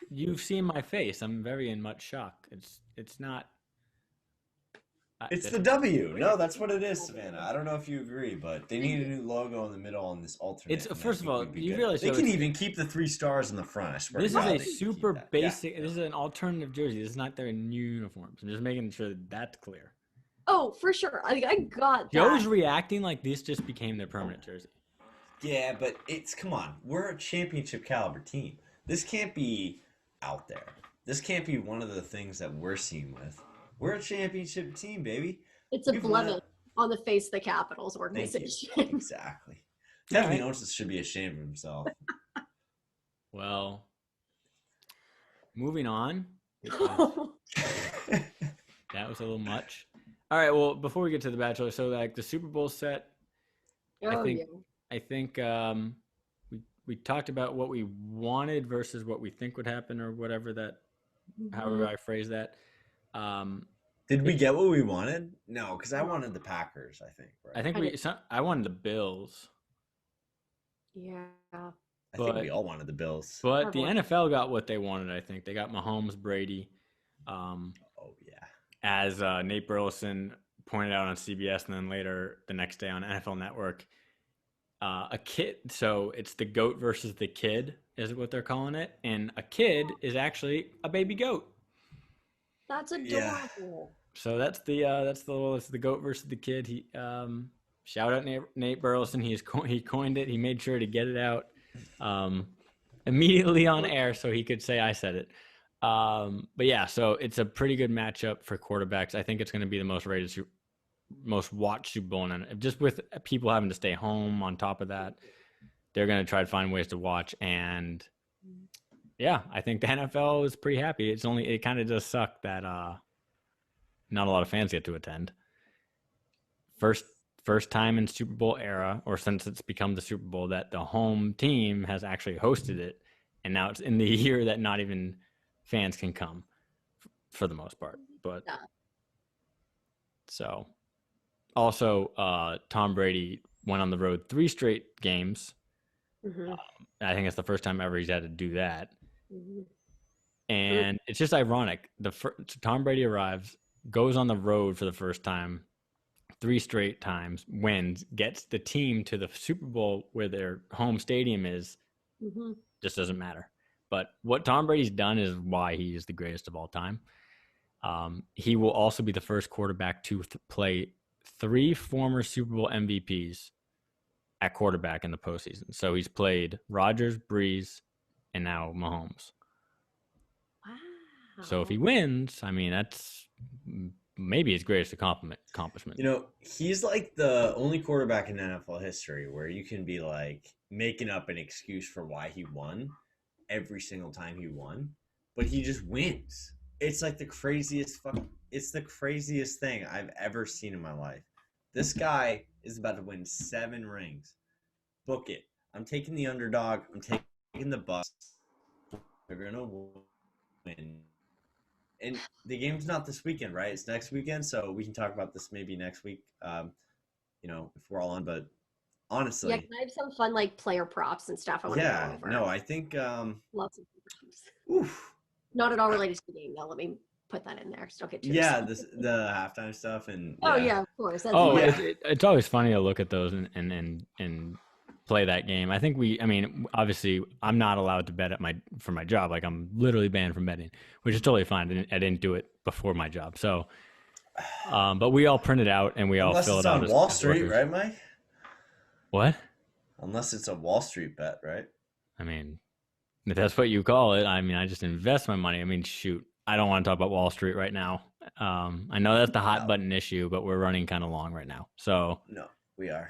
you've seen my face. I'm very in much shock. It's not. It's the W. No, that's what it is, Savannah. I don't know if you agree, but they need a new logo in the middle on this alternate. It's first of all, you realize they can even keep the 3 stars in the front. I swear. This is a super basic. Yeah. This is an alternative jersey. This is not their new uniforms. I'm just making sure that's clear. Oh, for sure. I got that. Joe's reacting like this just became their permanent jersey. Yeah, but come on. We're a championship caliber team. This can't be out there. This can't be one of the things that we're seen with. We're a championship team, baby. It's a blemish on the face of the Capitals organization. Exactly. Kevin Jones should be ashamed of himself. Well, moving on. That was a little much. All right. Well, before we get to the Bachelor, so like the Super Bowl set, I think we talked about what we wanted versus what we think would happen, or whatever that, however I phrase that. Did we get what we wanted? No, because I wanted the Packers. I think. Right? I think I wanted the Bills. Yeah. I think we all wanted the Bills. But the NFL got what they wanted. I think they got Mahomes, Brady. As Nate Burleson pointed out on CBS, and then later the next day on NFL Network, a kid. So it's the goat versus the kid is what they're calling it, and a kid is actually a baby goat. That's adorable. So that's the goat versus the kid. He shout out Nate Burleson. He coined it. He made sure to get it out immediately on air so he could say I said it. But yeah, so it's a pretty good matchup for quarterbacks. I think it's going to be the most watched Super Bowl, and just with people having to stay home on top of that, they're going to try to find ways to watch. And yeah, I think the NFL is pretty happy. It kind of does suck that not a lot of fans get to attend. First time in Super Bowl era, or since it's become the Super Bowl, that the home team has actually hosted it, and now it's in the year that not even fans can come for the most part. But so also Tom Brady went on the road 3 straight games. I think it's the first time ever he's had to do that. And it's just ironic. Tom Brady arrives, goes on the road for the first time 3 straight times, wins, gets the team to the Super Bowl where their home stadium is. Just doesn't matter. But what Tom Brady's done is why he is the greatest of all time. He will also be the first quarterback to play 3 former Super Bowl MVPs at quarterback in the postseason. So he's played Rodgers, Breeze, and now Mahomes. Wow. So if he wins, I mean, that's maybe his greatest accomplishment. You know, he's like the only quarterback in NFL history where you can be like making up an excuse for why he won every single time he won, but he just wins. It's like the craziest it's the craziest thing I've ever seen in my life. This guy is about to win 7 rings. Book it. I'm taking the underdog. I'm taking the Bucks. They're gonna win. And the game's not this weekend, right? It's next weekend, so we can talk about this maybe next week. You know, if we're all on. But honestly, Yeah, can I have some fun like player props and stuff? I want to go over. No, I think Lots of props. oof. Not at all related to the game, though. Let me put that in there. So don't get too Yeah, excited. the halftime stuff and Oh yeah, of course. That's it's always funny to look at those and play that game. I think obviously I'm not allowed to bet for my job. Like I'm literally banned from betting, which is totally fine. I didn't do it before my job. So, but we all print it out and we all fill it out. Unless it's on Wall Street, right, Mike? What? Unless it's a Wall Street bet, right? I mean, if that's what you call it. I mean, I just invest my money. I mean, shoot, I don't want to talk about Wall Street right now. I know that's the hot button issue, but we're running kind of long right now. So no, we are.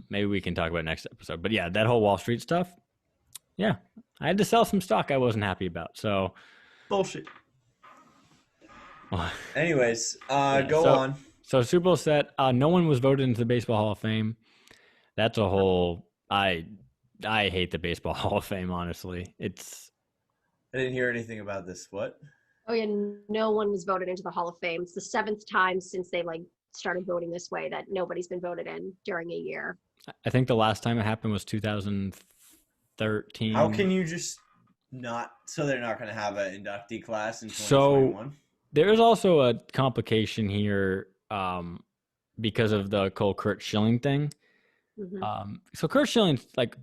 Maybe we can talk about it next episode. But yeah, that whole Wall Street stuff. Yeah, I had to sell some stock I wasn't happy about. So bullshit. Anyways, go on. So Super Bowl set. No one was voted into the Baseball Hall of Fame. That's a whole. I hate the Baseball Hall of Fame. Honestly, I didn't hear anything about this. What? Oh yeah, no one was voted into the Hall of Fame. It's the 7th time since they started voting this way that nobody's been voted in during a year. I think the last time it happened was 2013. How can you just not? So they're not going to have an inductee class in 2021? So there is also a complication here because of the whole Kurt Schilling thing. Mm-hmm. So Kurt Schilling's like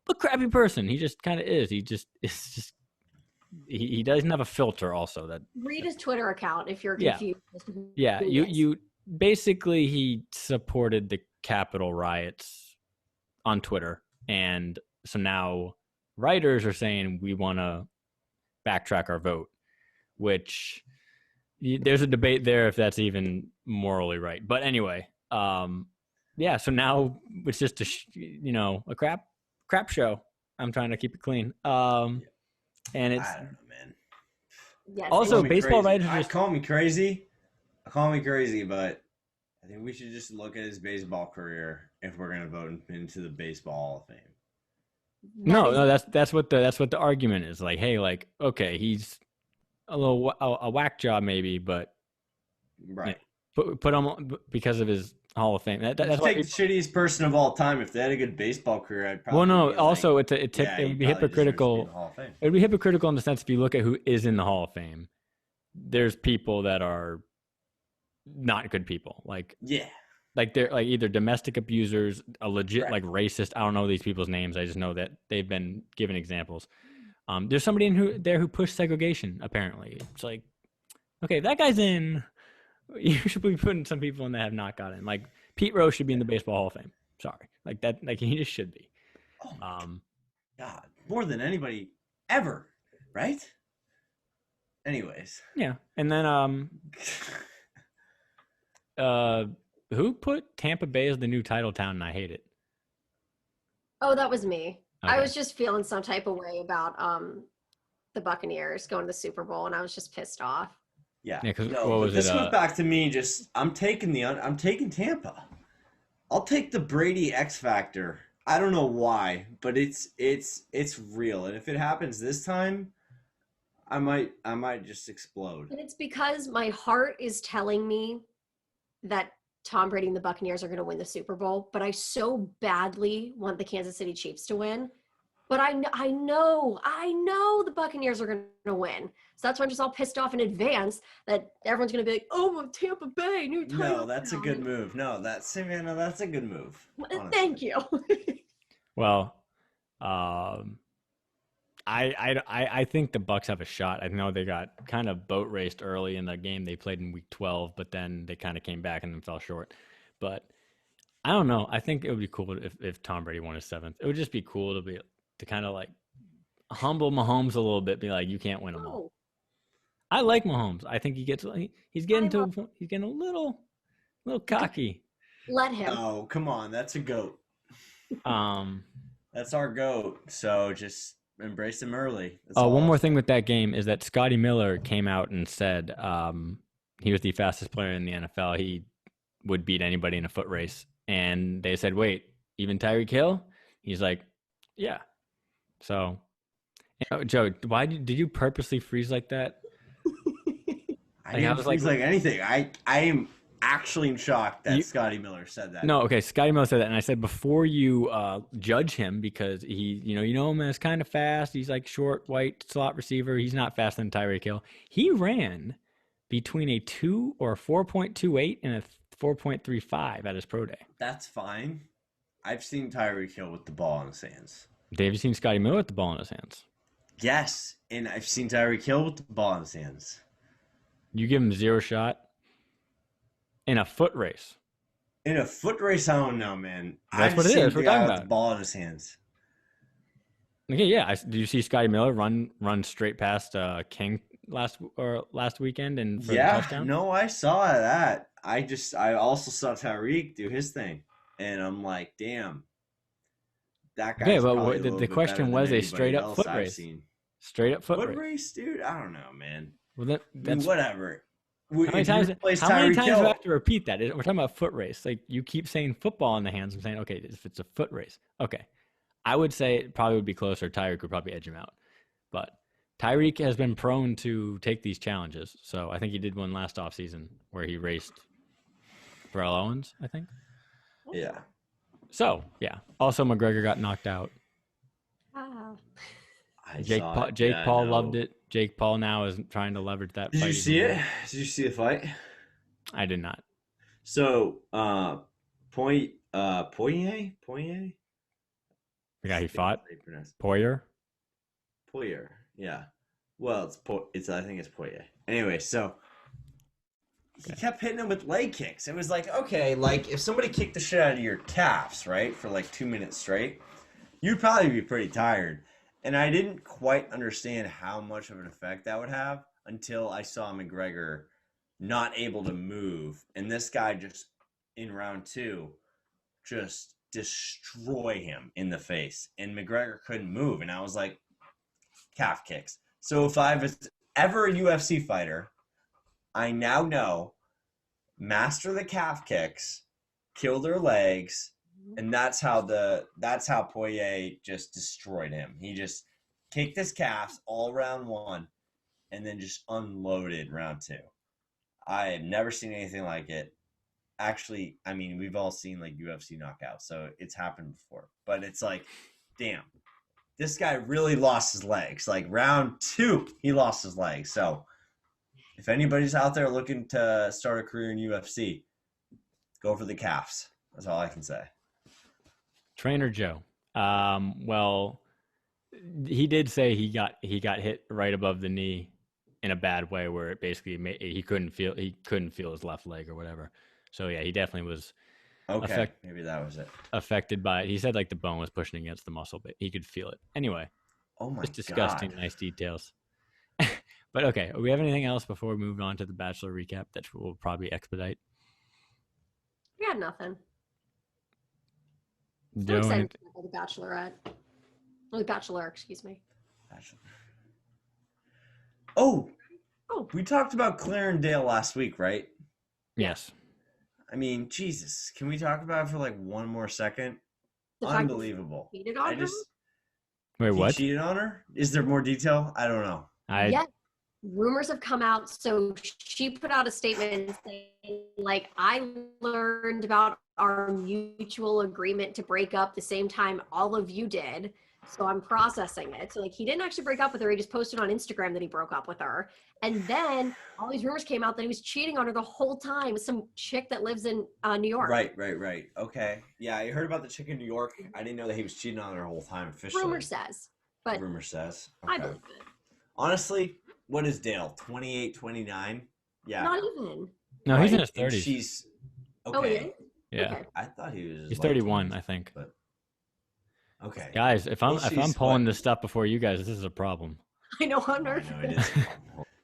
a crappy person. He just kind of is. He doesn't have a filter. Also, that read his Twitter account if you're confused. Yeah, you basically he supported the Capitol riots on Twitter, and so now writers are saying we want to backtrack our vote, which there's a debate there if that's even morally right. But anyway, yeah. So now it's just a crap show. I'm trying to keep it clean. And it's I don't know, man. Yes, also baseball writers call me crazy, but I think we should just look at his baseball career if we're gonna vote him into the Baseball Hall of Fame. No, that's what the argument is. Like, hey, like, okay, he's a whack job maybe, but right. Put him because of his Hall of Fame. That's take the shittiest person of all time. If they had a good baseball career, I'd probably. Well, no. Also, it would be hypocritical. It would be hypocritical in the sense if you look at who is in the Hall of Fame, there's people that are not good people. Like they're like either domestic abusers, a legit like racist. I don't know these people's names. I just know that they've been given examples. There's somebody who pushed segregation. Apparently, it's like, okay, if that guy's in. You should be putting some people in that have not gotten. Like Pete Rose should be in the Baseball Hall of Fame. Sorry, like that. Like he just should be. Oh, God, more than anybody ever, right? Anyways. Yeah, and then who put Tampa Bay as the new title town? And I hate it. Oh, that was me. Okay. I was just feeling some type of way about the Buccaneers going to the Super Bowl, and I was just pissed off. Yeah, because this goes back to me. I'm taking Tampa. I'll take the Brady X Factor. I don't know why, but it's real. And if it happens this time, I might just explode. And it's because my heart is telling me that Tom Brady and the Buccaneers are going to win the Super Bowl, but I so badly want the Kansas City Chiefs to win. But I know the Buccaneers are going to win. So that's why I'm just all pissed off in advance that everyone's going to be like, oh, Tampa Bay, new title. No, that's a good move. No, that's a good move. Honestly. Thank you. Well, I think the Bucs have a shot. I know they got kind of boat raced early in the game they played in week 12, but then they kind of came back and then fell short. But I don't know. I think it would be cool if Tom Brady won his 7th. It would just be cool to kind of like humble Mahomes a little bit, be like, you can't win them all. I like Mahomes. I think he's getting to a point. He's getting a little cocky. Let him. Oh, come on. That's a GOAT. Um. That's our GOAT. So just embrace him early. One more thing with that game is that Scotty Miller came out and said he was the fastest player in the NFL. He would beat anybody in a foot race. And they said, wait, even Tyreek Hill? He's like, yeah. So, Joe, why did you purposely freeze like that? I didn't freeze like anything. I am actually in shock that Scotty Miller said that. No, okay, Scotty Miller said that, and I said before you judge him because he, you know him as kind of fast. He's like short, white slot receiver. He's not faster than Tyreek Hill. He ran between a 4.28 and a 4.35 at his pro day. That's fine. I've seen Tyreek Hill with the ball in his hands. Have you seen Scotty Miller with the ball in his hands? Yes, and I've seen Tyreek Hill with the ball in his hands. You give him 0 shot in a foot race. In a foot race, I don't know, man. That's what it is. We're talking about the ball in his hands. Okay, yeah. Did you see Scotty Miller run straight past King last weekend and for the touchdown? No, I saw that. I also saw Tyreek do his thing, and I'm like, damn, that guy. Yeah, but the question was a straight up foot race. Straight up foot race, dude. I don't know, man. Well, that's whatever. How many times do I have to repeat that? We're talking about foot race. Like you keep saying football in the hands. I'm saying, okay, if it's a foot race, okay. I would say it probably would be closer. Tyreek would probably edge him out. But Tyreek has been prone to take these challenges. So I think he did one last offseason where he raced Terrell Owens, I think. Yeah. So, yeah. Also, McGregor got knocked out. Wow. Jake Paul loved it. Jake Paul now is trying to leverage that fight. Did you see it? Did you see the fight? I did not. So, Poirier? The guy he fought? Poirier, yeah. Well, I think it's Poirier. Anyway, so he kept hitting him with leg kicks. It was like, okay, like if somebody kicked the shit out of your calves, right, for like 2 minutes straight, you'd probably be pretty tired. And I didn't quite understand how much of an effect that would have until I saw McGregor not able to move. And this guy just, in round 2, just destroy him in the face. And McGregor couldn't move. And I was like, calf kicks. So if I was ever a UFC fighter, I now know master the calf kicks, kill their legs, and that's how Poirier just destroyed him. He just kicked his calves all round 1 and then just unloaded round 2. I have never seen anything like it. Actually, I mean, we've all seen like UFC knockouts, so it's happened before. But it's like, damn, this guy really lost his legs. Like round 2, he lost his legs. So if anybody's out there looking to start a career in UFC, go for the calves. That's all I can say. Trainer Joe. Well, he did say he got hit right above the knee in a bad way, where it basically he couldn't feel his left leg or whatever. So yeah, he definitely was. Okay, maybe that was it. Affected by it. He said like the bone was pushing against the muscle, but he could feel it. Anyway. Oh my god. Just disgusting. Nice details. But okay, do we have anything else before we move on to the Bachelor recap that we'll probably expedite? We got nothing. I'm Joe, excited for the Bachelorette. Oh, the Bachelor, excuse me. Bachelor. Oh, we talked about Clarendale last week, right? Yes. I mean, Jesus, can we talk about it for like one more second? Unbelievable. Cheated on her? Wait, what? He cheated on her? Is there more detail? I don't know. Yeah. Rumors have come out. So she put out a statement saying, like, I learned about our mutual agreement to break up the same time all of you did. So I'm processing it. So like, he didn't actually break up with her. He just posted on Instagram that he broke up with her. And then all these rumors came out that he was cheating on her the whole time with some chick that lives in New York. Right. Okay. Yeah, I heard about the chick in New York. I didn't know that he was cheating on her the whole time officially. Rumor says. But rumor says. Okay. I believe it. Honestly, what is Dale? 28, 29? Yeah. Not even. No, he's in his 30s. And she's okay. Oh, he is? Yeah. Okay. I thought he was. He's 31, I think. But okay. Guys, if I'm pulling this stuff before you guys, this is a problem. I know, I'm nervous. I know it is.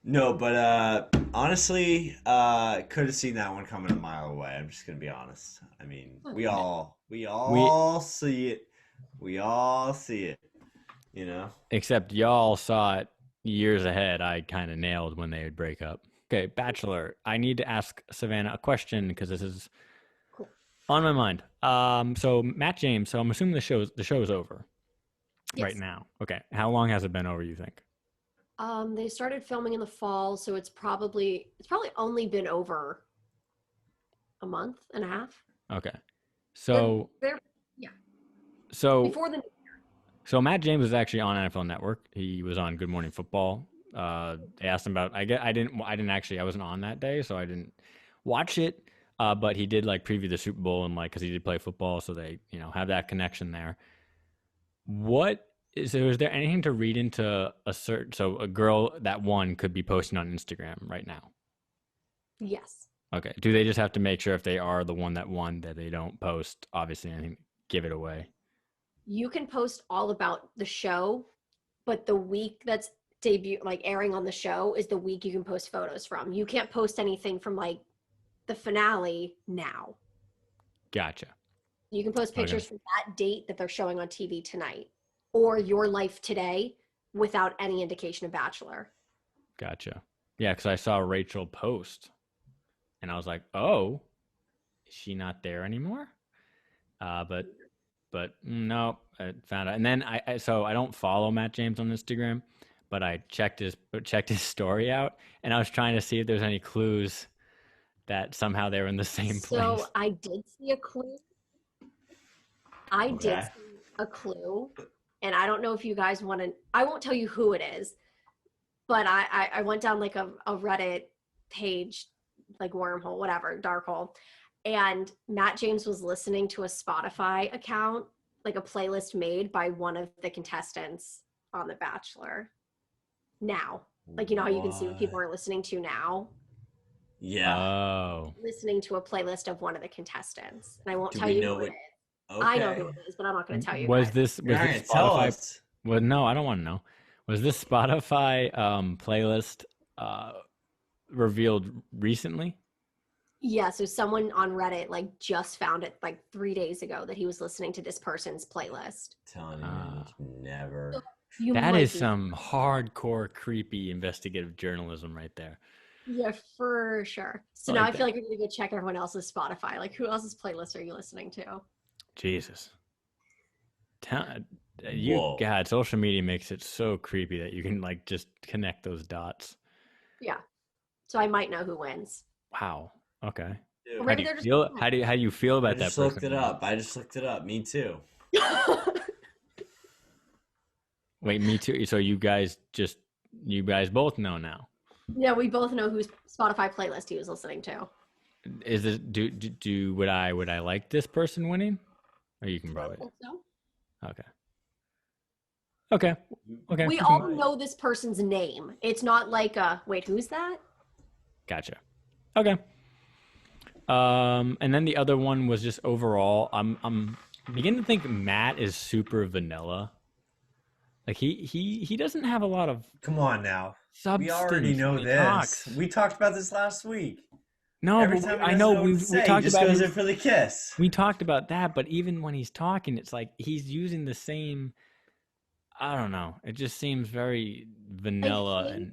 No, but honestly, could have seen that one coming a mile away. I'm just gonna be honest. I mean, we all We see it. We all see it. You know. except y'all saw it years ahead. I kind of nailed when they would break up. Okay, Bachelor. I need to ask Savannah a question because this is Cool. on my mind. So Matt James. So I'm assuming the show's over right Yes. now. Okay, how long has it been over? You think? They started filming in the fall, so it's probably only been over a month and a half. Okay, They're, so they're yeah, so before the so Matt James was actually on NFL Network. He was on Good Morning Football. They asked him about. I didn't actually. I wasn't on that day, so I didn't watch it. But he did like preview the Super Bowl and like because he did play football, so they have that connection there. Is there anything to read into a certain? So a girl that won could be posting on Instagram right now. yes. Okay. Do they just have to make sure if they are the one that won that they don't post obviously anything, give it away? You can post all about the show, but the week that's airing on the show is the week you can post photos from. You can't post anything from like the finale now. Gotcha. You can post Okay. pictures from that date that they're showing on TV tonight or your life today without any indication of Bachelor. Gotcha. Yeah, because I saw Rachel post, and I was like, "Oh, is she not there anymore?" But no, I found out. And then so I don't follow Matt James on Instagram, but I checked his story out, and I was trying to see if there's any clues that somehow they were in the same place. So I did see a clue. I Okay. did see a clue, and I don't know if you guys want to. I won't tell you who it is, but I went down like a Reddit page, like wormhole, whatever, dark hole, and Matt James was listening to a Spotify account, like a playlist made by one of the contestants on The Bachelor. Now, like how you can see what people are listening to now. Yeah. Oh. Listening to a playlist of one of the contestants, and I won't Do tell we you know who what? it is. Okay. I know who it is, but I'm not going to tell you Was guys. this All right, tell Spotify? us. Well, no, I don't want to know. Was this Spotify playlist revealed recently? Yeah, so someone on Reddit like just found it like 3 days ago that he was listening to this person's playlist. Telling you, never. You That might is be. some hardcore, creepy investigative journalism right there. Yeah, for sure. So I now like I feel that. like we're gonna go check everyone else's Spotify. Like, who else's playlist are you listening to? Jesus. Whoa. God, social media makes it so creepy that you can like just connect those dots. Yeah. So I might know who wins. Wow. Okay. Dude, Or How maybe do you they're just feel? How do you feel I about that just person? looked it up. I just looked it up. Me too. Wait, me too. So you guys both know now. Yeah, we both know whose Spotify playlist he was listening to. Is it would I like this person winning? Or you can probably. So Okay. we all know this person's name. It's not like wait, who's that? Gotcha. Okay. And then the other one was just overall. I'm beginning to think Matt is super vanilla. Like he doesn't have a lot of Come on now. substance. We already know when he this. talks. We talked about this last week. No, Every but time he I doesn't know what we to say, talked he just about goes his, in for the kiss. we talked about that, but even when he's talking, it's like he's using the same. I don't know. It just seems very vanilla, and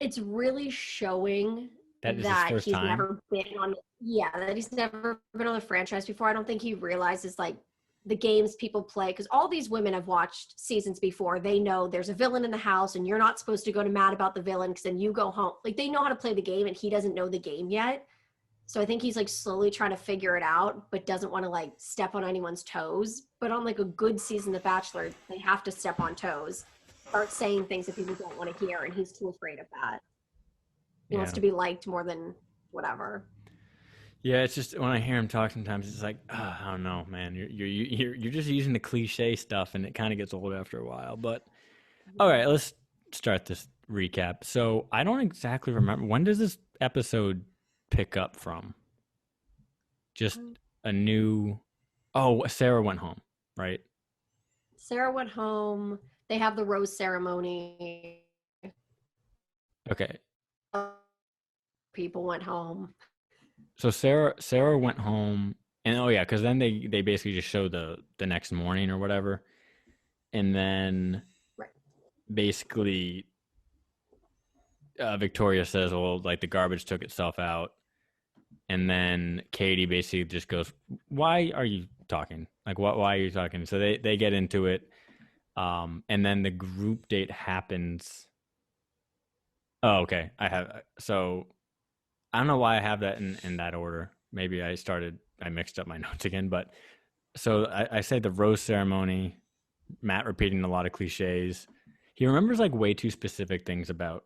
it's really showing that is his that first he's time. never been on that he's never been on the franchise before. I don't think he realizes like the games people play, because all these women have watched seasons before. They know there's a villain in the house and you're not supposed to go to Matt about the villain because then you go home. Like, they know how to play the game and he doesn't know the game yet. So I think he's like slowly trying to figure it out, but doesn't want to like step on anyone's toes. But on like a good season of Bachelor, they have to step on toes, start saying things that people don't want to hear, and he's too afraid of that. He wants to be liked more than whatever. Yeah, it's just when I hear him talk, sometimes it's like, I don't know, man. You're just using the cliche stuff, and it kind of gets old after a while. But all right, let's start this recap. So I don't exactly remember, when does this episode pick up from? Just a new. Oh, Sarah went home, right? Sarah went home. They have the rose ceremony. Okay. People went home. So Sarah went home, and oh yeah, because then they basically just show the next morning or whatever, and then Right. basically Victoria says, well, like the garbage took itself out, and then Katie basically just goes, why are you talking? Like why are you talking? So they get into it, and then the group date happens. Oh, okay. So I don't know why I have that in that order. Maybe I mixed up my notes again, but so I say the rose ceremony, Matt repeating a lot of cliches. He remembers like way too specific things about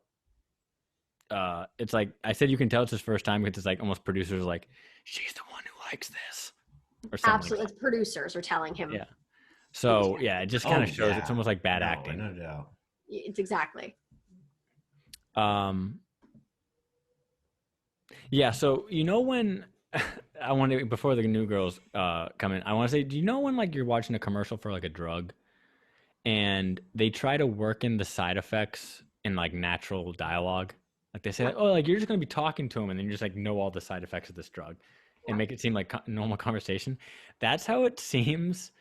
it's like I said you can tell it's his first time because it's like almost producers like, she's the one who likes this. Or something. Absolutely. Like producers are telling him. Yeah. So yeah, it just kind of shows it's almost like bad No, acting. no doubt. It's exactly. Yeah, so you know when I want to before the new girls come in, I want to say, do you know when like you're watching a commercial for like a drug and they try to work in the side effects in like natural dialogue? Like they say, like, oh, like you're just gonna be talking to them and then you just like know all the side effects of this drug and make it seem like normal conversation. That's how it seems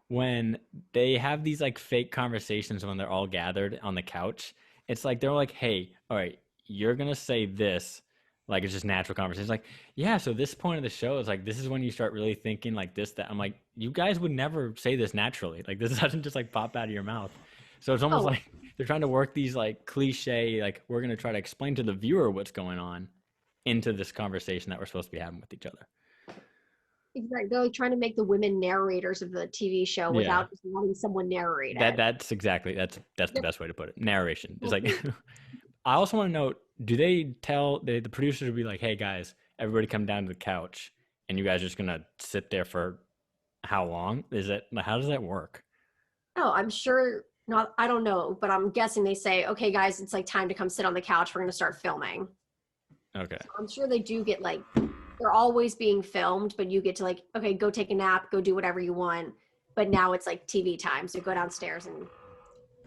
when they have these like fake conversations when they're all gathered on the couch. It's like they're like, hey, all right, you're gonna say this, like it's just natural conversation. Like, yeah, so this point of the show is like this is when you start really thinking like this, that. I'm like, you guys would never say this naturally. Like this doesn't just like pop out of your mouth. So it's almost like they're trying to work these like cliche, like we're gonna try to explain to the viewer what's going on into this conversation that we're supposed to be having with each other. Exactly. They're like trying to make the women narrators of the TV show without just letting someone narrate it. That's exactly that's the best way to put it. Narration. It's like I also want to know, do they tell the producers would be like, hey guys, everybody come down to the couch and you guys are just gonna sit there for how long? How does that work? Oh, I'm sure not. I don't know, but I'm guessing they say, okay, guys, it's like time to come sit on the couch. We're going to start filming. Okay. So I'm sure they do get like, they're always being filmed, but you get to like, okay, go take a nap, go do whatever you want. But now it's like TV time. So go downstairs and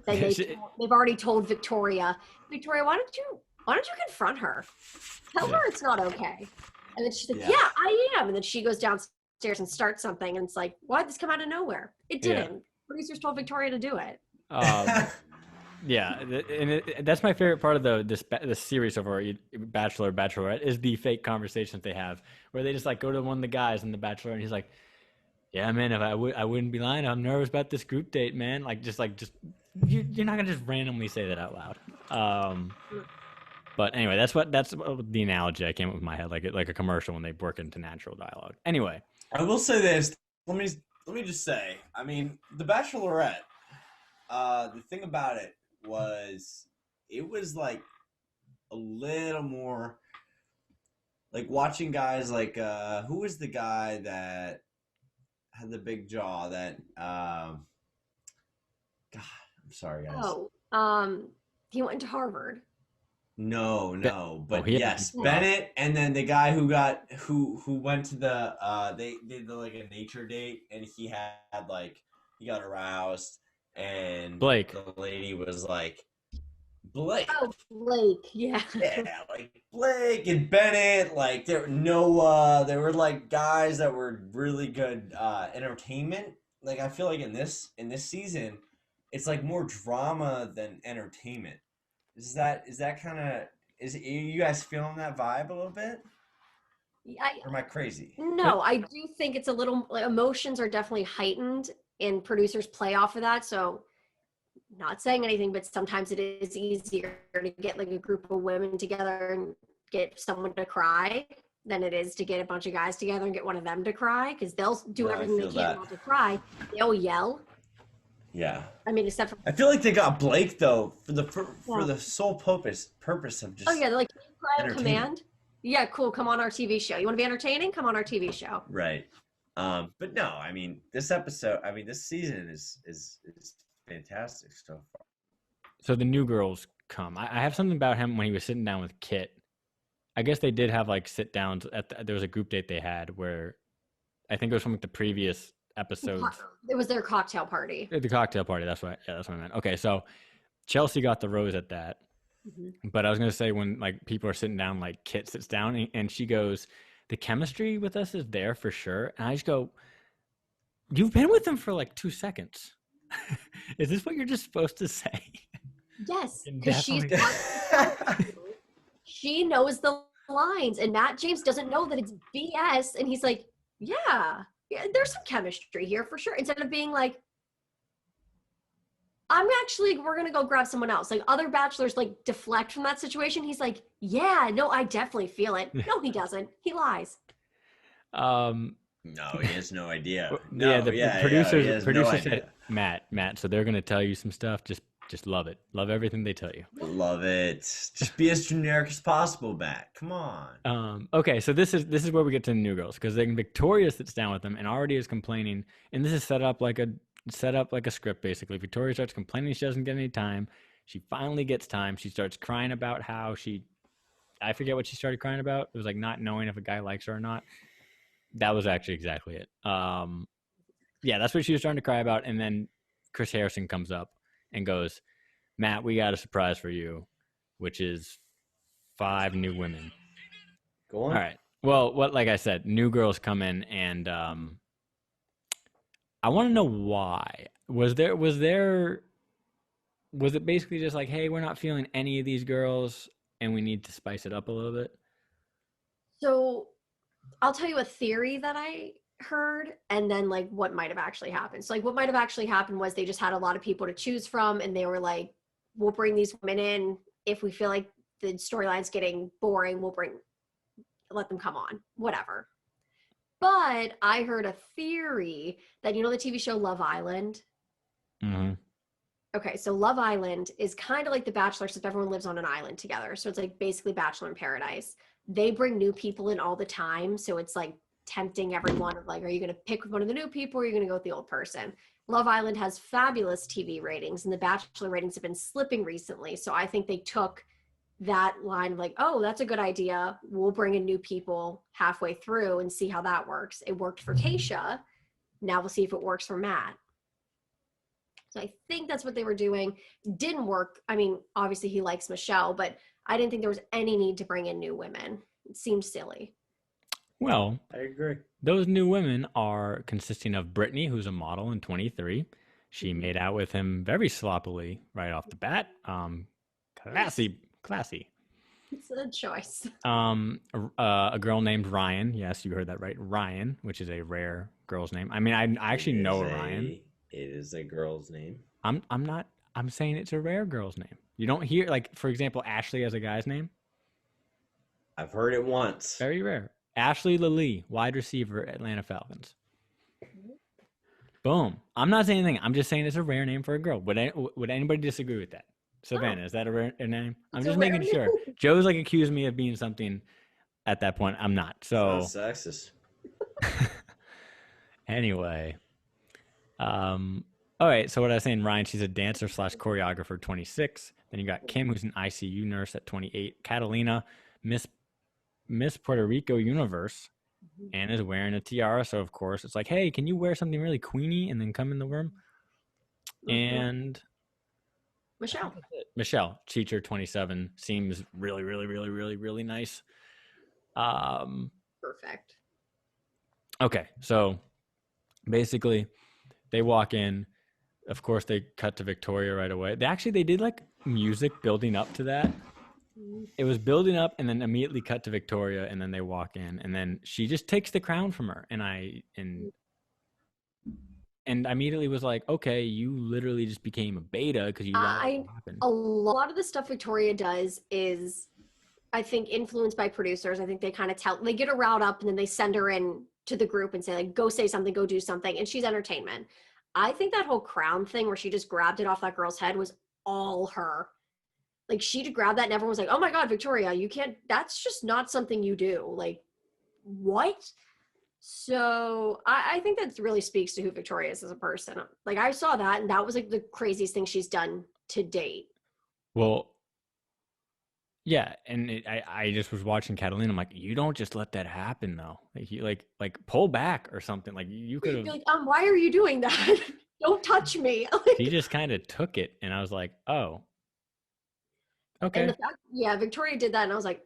then they've already told Victoria, why don't you confront her? Tell her it's not okay. And then she's like, yeah, I am. And then she goes downstairs and starts something. And it's like, why did this come out of nowhere? It didn't. Yeah. Producers told Victoria to do it. Yeah, and that's my favorite part of this series so far, Bachelor, Bachelorette, is the fake conversations they have where they just like go to one of the guys in the Bachelor and he's like, yeah, man, if I wouldn't be lying, I'm nervous about this group date, man. Like just you're not gonna just randomly say that out loud. But anyway, that's the analogy I came up with in my head, like a commercial when they work into natural dialogue. Anyway, I will say this. Let me just say, I mean, the Bachelorette. The thing about it was like a little more like watching guys like who was the guy that had the big jaw that God, I'm sorry guys. He went to Harvard. No, but yes, Bennett, and then the guy who went to the they did like a nature date and he got aroused. And Blake, the lady was like, Blake. Oh, Blake, yeah. Yeah, like Blake and Bennett, like there were like guys that were really good entertainment. Like I feel like in this season, it's like more drama than entertainment. Is that kind of you guys feeling that vibe a little bit? Or am I crazy? No, I do think it's a little emotions are definitely heightened and producers play off of that. So not saying anything, but sometimes it is easier to get like a group of women together and get someone to cry than it is to get a bunch of guys together and get one of them to cry, because they'll do everything they can not to cry. They'll yell. Yeah. I mean, except for I feel like they got Blake though for the sole purpose of just. Oh yeah, they're like, can you cry on command? Yeah, cool. Come on our TV show. You want to be entertaining? Come on our TV show. Right. But no, I mean, this season is fantastic so far. So the new girls come. I have something about him when he was sitting down with Kit. I guess they did have like sit downs there was a group date they had where I think it was from like the previous episode. It was their cocktail party. The cocktail party. That's what I meant. Okay, so Chelsea got the rose at that. But I was going to say, when like people are sitting down, like Kit sits down and she goes, the chemistry with us is there for sure. And I just go, you've been with him for like 2 seconds. Is this what you're just supposed to say? Yes, And because she knows the lines, and Matt James doesn't know that it's BS, and he's like, yeah, there's some chemistry here for sure. Instead of being like, we're gonna go grab someone else. Like other bachelors like deflect from that situation. He's like, yeah, no, I definitely feel it. No, he doesn't. He lies. No, he has no idea. The producers said, Matt, so they're gonna tell you some stuff. Just love it. Love everything they tell you. Love it. Just be as generic as possible, Matt. Come on. Okay, so this is where we get to the new girls, because then Victoria sits down with them and already is complaining, and this is set up like a script basically. Victoria starts complaining she doesn't get any time. She finally gets time. She starts crying about how I forget what she started crying about. It was like not knowing if a guy likes her or not. That was actually exactly it. Yeah, that's what she was starting to cry about. And then Chris Harrison comes up and goes, Matt, we got a surprise for you, which is 5 new women. Go on. All right. Well, like I said, new girls come in, and I want to know why. Was it basically just like, hey, we're not feeling any of these girls and we need to spice it up a little bit? So I'll tell you a theory that I heard, and then like what might have actually happened. So like what might have actually happened was they just had a lot of people to choose from, and they were like, we'll bring these women in. If we feel like the storyline's getting boring, let them come on, whatever. But I heard a theory that, the TV show Love Island? Mm-hmm. Okay, so Love Island is kind of like The Bachelor, except everyone lives on an island together. So it's like basically Bachelor in Paradise. They bring new people in all the time. So it's like tempting everyone of like, are you going to pick one of the new people, or are you going to go with the old person? Love Island has fabulous TV ratings, and The Bachelor ratings have been slipping recently. So I think they took that line of like, oh, that's a good idea. We'll bring in new people halfway through and see how that works. It worked for Tayshia. Now we'll see if it works for Matt. So I think that's what they were doing. Didn't work. I mean, obviously he likes Michelle, but I didn't think there was any need to bring in new women. It seemed silly. Well, I agree. Those new women are consisting of Brittany, who's a model in 23. She made out with him very sloppily right off the bat. Classy. It's a choice. A girl named Ryan. Yes, you heard that right. Ryan, which is a rare girl's name. I mean, I actually know Ryan. It is a girl's name. I'm saying it's a rare girl's name. You don't hear, like, for example, Ashley as a guy's name. I've heard it once. Very rare. Ashley Lilly, wide receiver, Atlanta Falcons. Boom. I'm not saying anything. I'm just saying it's a rare name for a girl. Would anybody disagree with that? Savannah, is that a rare name? I'm just making sure. Joe's like accused me of being something at that point. I'm not. So it's not sexist. Anyway. All right. So what I was saying, Ryan, she's a dancer / choreographer, 26. Then you got Kim, who's an ICU nurse at 28. Catalina, Miss Puerto Rico Universe, and is wearing a tiara. So of course it's like, hey, can you wear something really queeny and then come in the room? And Michelle, teacher, 27, seems really, really, really, really, really nice. Perfect. Okay, so basically they walk in. Of course, they cut to Victoria right away. They did like music building up to that. It was building up and then immediately cut to Victoria, and then they walk in, and then she just takes the crown from her. And I immediately was like, okay, you literally just became a beta because you a lot of the stuff Victoria does is, I think, influenced by producers. I think they kind of they get her riled up, and then they send her in to the group and say, like, go say something, go do something, and she's entertainment. I think that whole crown thing where she just grabbed it off that girl's head was all her. Like, she grabbed that and everyone was like, oh my God, Victoria, you can't, that's just not something you do. Like, what? So I think that really speaks to who Victoria is as a person. Like, I saw that, and that was like the craziest thing she's done to date. Well, yeah, and I just was watching Catalina. I'm like, you don't just let that happen though. Like, you like pull back or something. Like, you could have. Like, why are you doing that? Don't touch me. She just kind of took it, and I was like, oh. Okay. And the fact, yeah, Victoria did that, and I was like,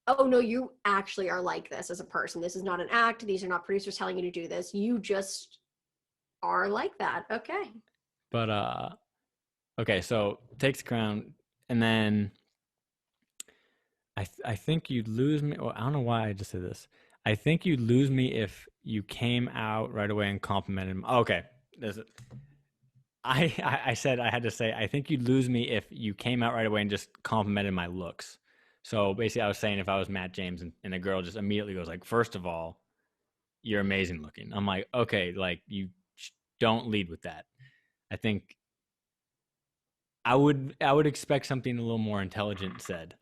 oh no, you actually are like this as a person. This is not an act. These are not producers telling you to do this. You just are like that. Okay. But okay, so takes the crown, and then I think you'd lose me. Well, I don't know why I just said this. I think you'd lose me if you came out right away and complimented. Okay, there's it. I said I had to say I think you'd lose me if you came out right away and just complimented my looks. So basically, I was saying if I was Matt James and a girl just immediately goes like, first of all, you're amazing looking. I'm like, okay, like you don't lead with that. I think I would expect something a little more intelligent said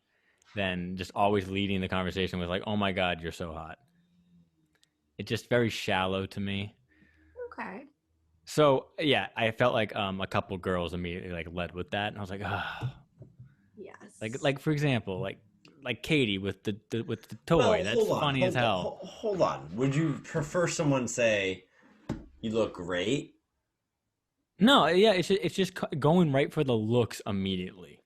than just always leading the conversation with like, oh my God, you're so hot. It's just very shallow to me. Okay. So yeah, I felt like a couple girls immediately like led with that, and I was like, oh. Yes. Like for example, like Katie with the toy. Well, That's funny as hell. Hold on. Would you prefer someone say, "You look great"? No, yeah, it's just going right for the looks immediately.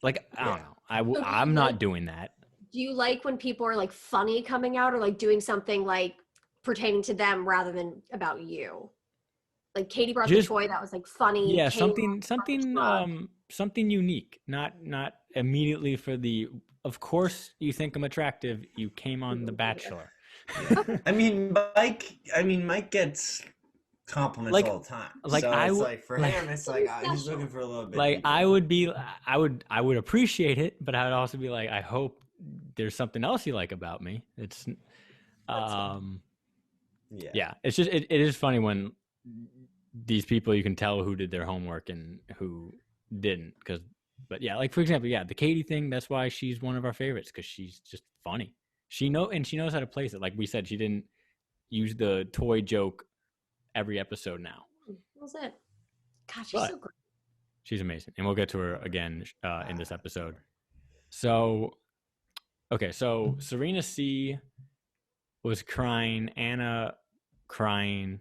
Like I don't know, I'm not doing that. Do you like when people are like funny coming out, or like doing something like pertaining to them rather than about you? Like Katie brought the toy that was like funny. Yeah, Kayla something unique. Not immediately for the. Of course, you think I'm attractive. You came on The Bachelor. Yeah. I mean, Mike gets compliments all the time. Like so I it's would, like for him, it's like he's looking for a little bit. Like deeper. I would appreciate it, but I would also be like, I hope there's something else you like about me. It's, yeah. It's just it is funny when these people you can tell who did their homework and who didn't. But yeah, like for example, yeah, the Katie thing. That's why she's one of our favorites because she's just funny. She knows how to place it. Like we said, she didn't use the toy joke every episode now. That was it. God, she's so great. She's amazing. And we'll get to her again in this episode. So, okay. So Serena C was crying, Anna crying,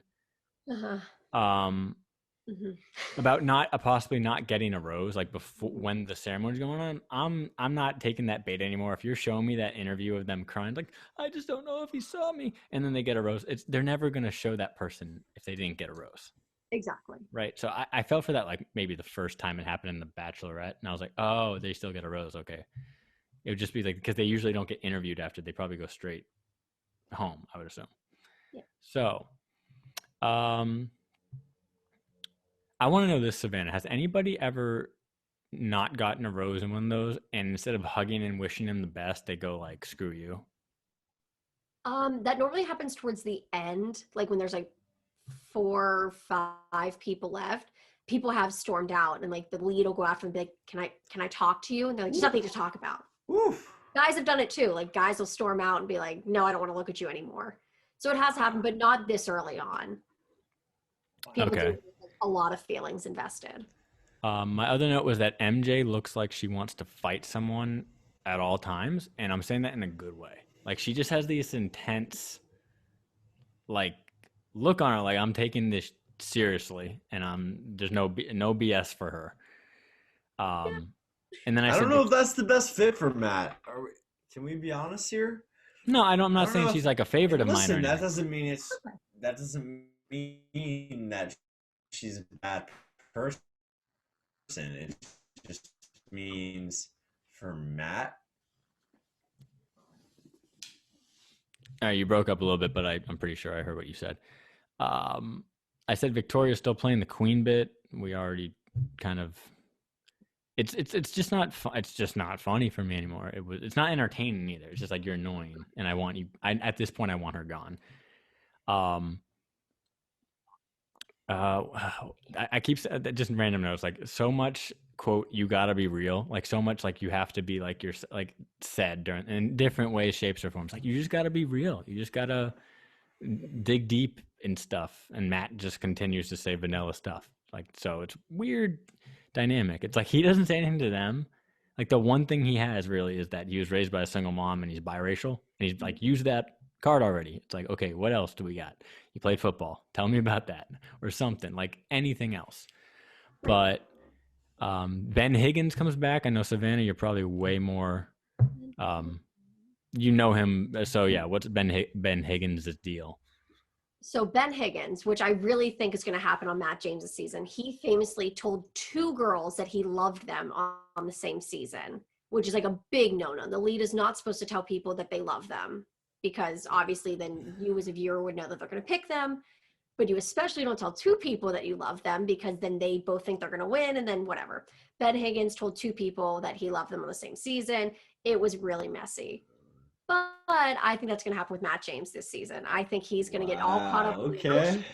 about possibly not getting a rose, like before when the ceremony's going on. I'm not taking that bait anymore. If you're showing me that interview of them crying, like, I just don't know if he saw me, and then they get a rose, they're never going to show that person if they didn't get a rose. Exactly. Right. So I felt for that, like maybe the first time it happened in The Bachelorette, and I was like, oh, they still get a rose. Okay. It would just be like, because they usually don't get interviewed after, they probably go straight home, I would assume. Yeah. So, I want to know this, Savannah. Has anybody ever not gotten a rose in one of those, and instead of hugging and wishing them the best, they go like, screw you? That normally happens towards the end, like when there's like 4 or 5 people left. People have stormed out, and like the lead will go after them and be like, can I talk to you? And they're like, there's nothing to talk about. Oof. Guys have done it too. Like guys will storm out and be like, no, I don't want to look at you anymore. So it has happened, but not this early on. People do a lot of feelings invested. My other note was that MJ looks like she wants to fight someone at all times, and I'm saying that in a good way. Like she just has this intense, like, look on her, like I'm taking this seriously, and there's no BS for her. And then I don't know if that's the best fit for Matt. Can we be honest here? No, I'm not saying she's like a favorite of mine. That doesn't mean that she's a bad person. It just means for Matt. All right, you broke up a little bit, but I'm pretty sure I heard what you said. I said Victoria's still playing the queen bit. We already kind of. It's just not it's just not funny for me anymore. It's not entertaining either. It's just like, you're annoying, and I want you. At this point I want her gone. I keep just random notes, like so much quote, you gotta be real, like so much like you have to be like you're like said during in different ways, shapes, or forms. Like you just gotta be real. You just gotta dig deep in stuff. And Matt just continues to say vanilla stuff. Like, so it's weird dynamic. It's like he doesn't say anything to them. Like the one thing he has really is that he was raised by a single mom and he's biracial, and he's like used that card already. It's like, okay, what else do we got? You played football. Tell me about that, or something, like anything else. But Ben Higgins comes back. I know, Savannah, you're probably way more, you know him. So yeah, what's Ben Higgins' deal? So Ben Higgins, which I really think is going to happen on Matt James's season, he famously told 2 girls that he loved them on the same season, which is like a big no-no. The lead is not supposed to tell people that they love them, because obviously then you as a viewer would know that they're going to pick them. But you especially don't tell 2 people that you love them, because then they both think they're going to win, and then whatever. Ben Higgins told 2 people that he loved them on the same season. It was really messy. But I think that's going to happen with Matt James this season. I think he's going to get all caught up in the emotion,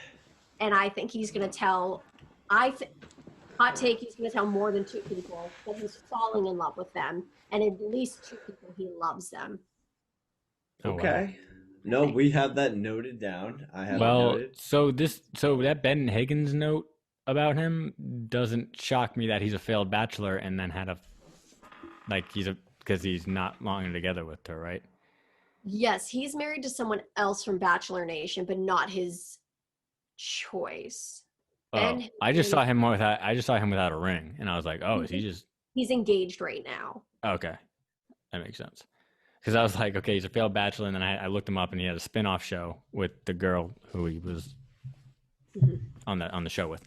and I think he's going to tell, hot take, he's going to tell more than 2 people that he's falling in love with them, and at least 2 people he loves them. Okay. No, we have that noted down. I have noted. So that Ben Higgins note about him doesn't shock me that he's a failed bachelor and then had because he's not long together with her, right? Yes, he's married to someone else from Bachelor Nation, but not his choice. Oh, I just saw him without a ring, and I was like, oh, is he just? He's engaged right now. Okay, that makes sense. Because I was like, okay, he's a failed bachelor, and then I looked him up, and he had a spin-off show with the girl who he was on the show with.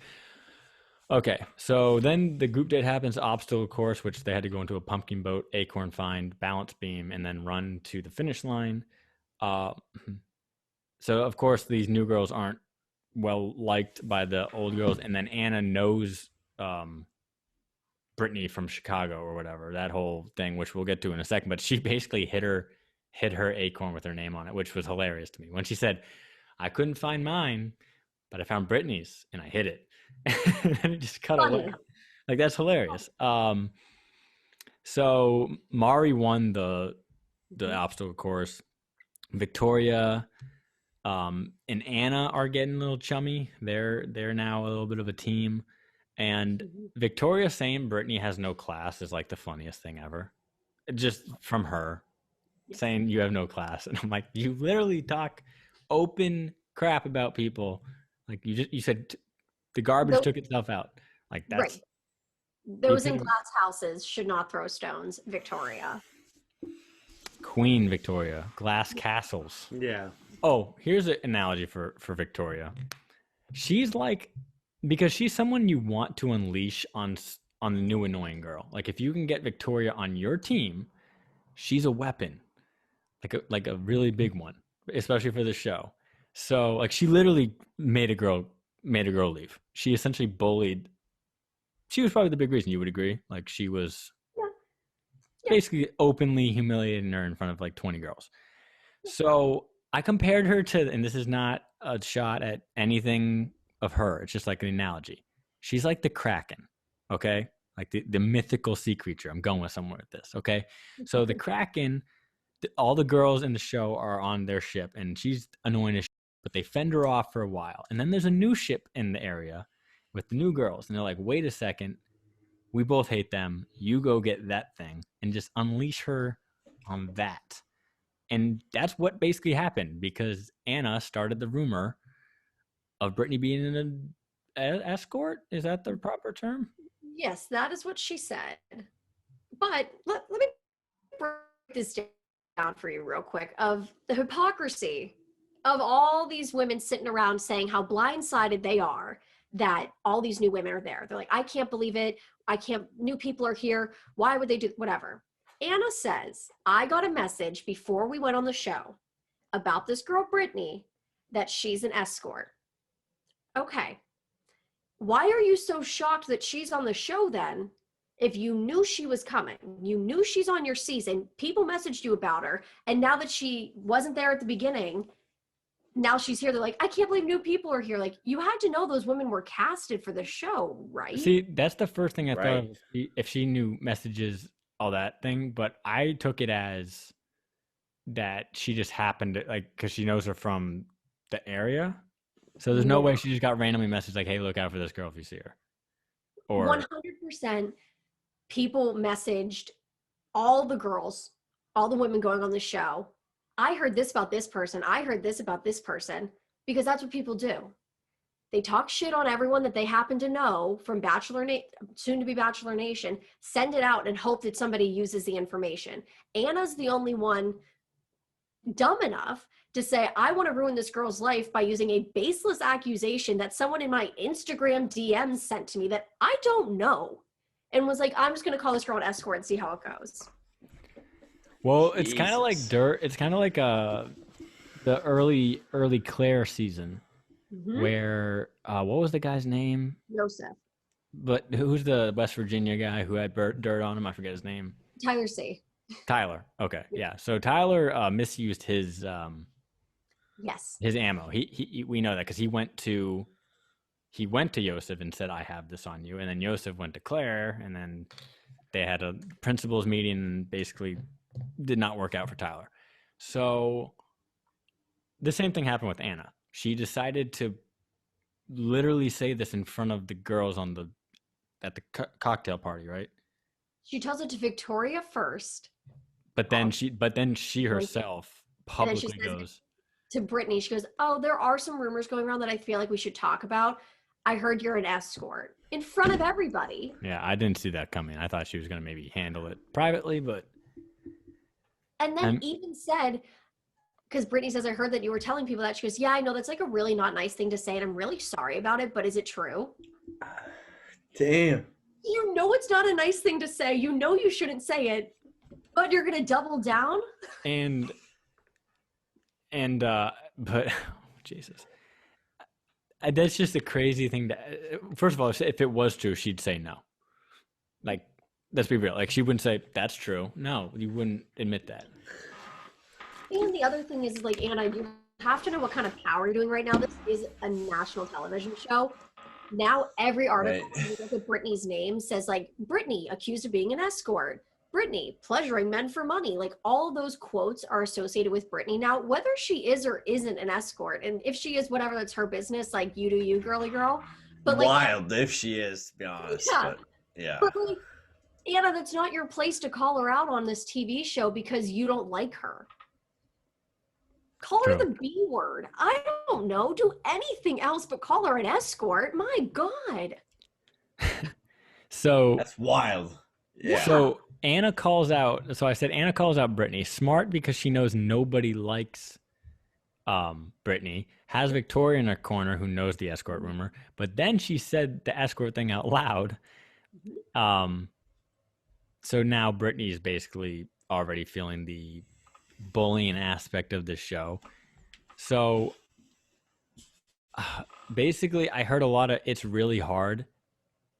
Okay, so then the group date happens, obstacle course, which they had to go into a pumpkin boat, acorn find, balance beam, and then run to the finish line. So, of course, these new girls aren't well liked by the old girls, and then Anna knows Brittany from Chicago or whatever, that whole thing, which we'll get to in a second, but she basically hit her acorn with her name on it, which was hilarious to me. When she said, I couldn't find mine, but I found Brittany's and I hit it. And it just cut away. Like, that's hilarious. So Mari won the obstacle course. Victoria and Anna are getting a little chummy. They're now a little bit of a team. And Victoria saying Brittany has no class is like the funniest thing ever. Just from her saying you have no class. And I'm like, you literally talk open crap about people. Like, you said the garbage took itself out. Like, that's right. Those in glass houses should not throw stones, Victoria. Queen Victoria, glass castles. Yeah. Oh, here's an analogy for Victoria. She's like, because she's someone you want to unleash on the new annoying girl. Like, if you can get Victoria on your team, she's a weapon, like a really big one, especially for the show. So, like, she literally made a girl leave. She essentially bullied. She was probably the big reason, you would agree. Like, she was basically openly humiliating her in front of like 20 girls. So I compared her to, and this is not a shot at anything of her, it's just like an analogy. She's like the Kraken, okay? Like the mythical sea creature. I'm going with somewhere with this, okay? So the Kraken, all the girls in the show are on their ship, and she's annoying as shit, but they fend her off for a while. And then there's a new ship in the area with the new girls, and they're like, wait a second, we both hate them. You go get that thing and just unleash her on that. And that's what basically happened, because Anna started the rumor of Brittany being an escort. Is that the proper term? Yes, that is what she said. But let me break this down for you real quick, of the hypocrisy of all these women sitting around saying how blindsided they are that all these new women are there. They're like, I can't believe it. New people are here. Why would they do whatever? Anna says, I got a message before we went on the show about this girl, Brittany, that she's an escort. Okay. Why are you so shocked that she's on the show then? If you knew she was coming, you knew she's on your season, people messaged you about her, and now that she wasn't there at the beginning, now she's here. They're like, I can't believe new people are here. Like, you had to know those women were casted for the show, right? See, that's the first thing I thought of, if she knew messages, all that thing. But I took it as that she just happened to, like, because she knows her from the area. So there's no way she just got randomly messaged like, hey, look out for this girl if you see her. Or 100% people messaged all the girls, all the women going on the show. I heard this about this person. I heard this about this person, because that's what people do. They talk shit on everyone that they happen to know from soon to be Bachelor Nation, send it out and hope that somebody uses the information. Anna's the only one dumb enough to say, I want to ruin this girl's life by using a baseless accusation that someone in my Instagram DMs sent to me that I don't know, and was like, I'm just going to call this girl an escort and see how it goes. Well, it's kind of like dirt. It's kind of like the early Claire season, where what was the guy's name? Joseph. But who's the West Virginia guy who had dirt on him? I forget his name. Tyler C. Tyler. Okay, yeah. So Tyler misused his yes, his ammo. He we know that because he went to Joseph and said, I have this on you, and then Joseph went to Claire, and then they had a principals meeting and basically did not work out for Tyler. So the same thing happened with Anna. She decided to literally say this in front of the girls at the cocktail party, right? She tells it to Victoria first. But then she herself publicly goes to Brittany. She goes, "Oh, there are some rumors going around that I feel like we should talk about. I heard you're an escort," in front of everybody. Yeah, I didn't see that coming. I thought she was going to maybe handle it privately, but. And then even said, because Brittany says, I heard that you were telling people that. She goes, yeah, I know that's like a really not nice thing to say, and I'm really sorry about it, but is it true? Damn. You know it's not a nice thing to say. You know you shouldn't say it, but you're going to double down? But Jesus. That's just a crazy thing to, first of all, if it was true, she'd say no. Like, let's be real. Like, she wouldn't say, that's true. No, you wouldn't admit that. And the other thing is, like, Anna, you have to know what kind of power you're doing right now. This is a national television show. Now every article with Brittany's name says, like, Brittany accused of being an escort. Brittany pleasuring men for money. Like, all of those quotes are associated with Brittany now, whether she is or isn't an escort. And if she is, whatever, that's her business. Like, you do you, girly girl. But like, wild if she is, to be honest. Yeah. But, yeah. But like, Anna, that's not your place to call her out on this TV show because you don't like her. Call her the B word. I don't know. Do anything else but call her an escort. My God. So that's wild. Yeah. So Anna calls out. So I said Anna calls out Brittany. Smart because she knows nobody likes Brittany. Has Victoria in her corner who knows the escort rumor. But then she said the escort thing out loud. So now Brittany is basically already feeling the bullying aspect of this show. So basically I heard a lot of it's really hard.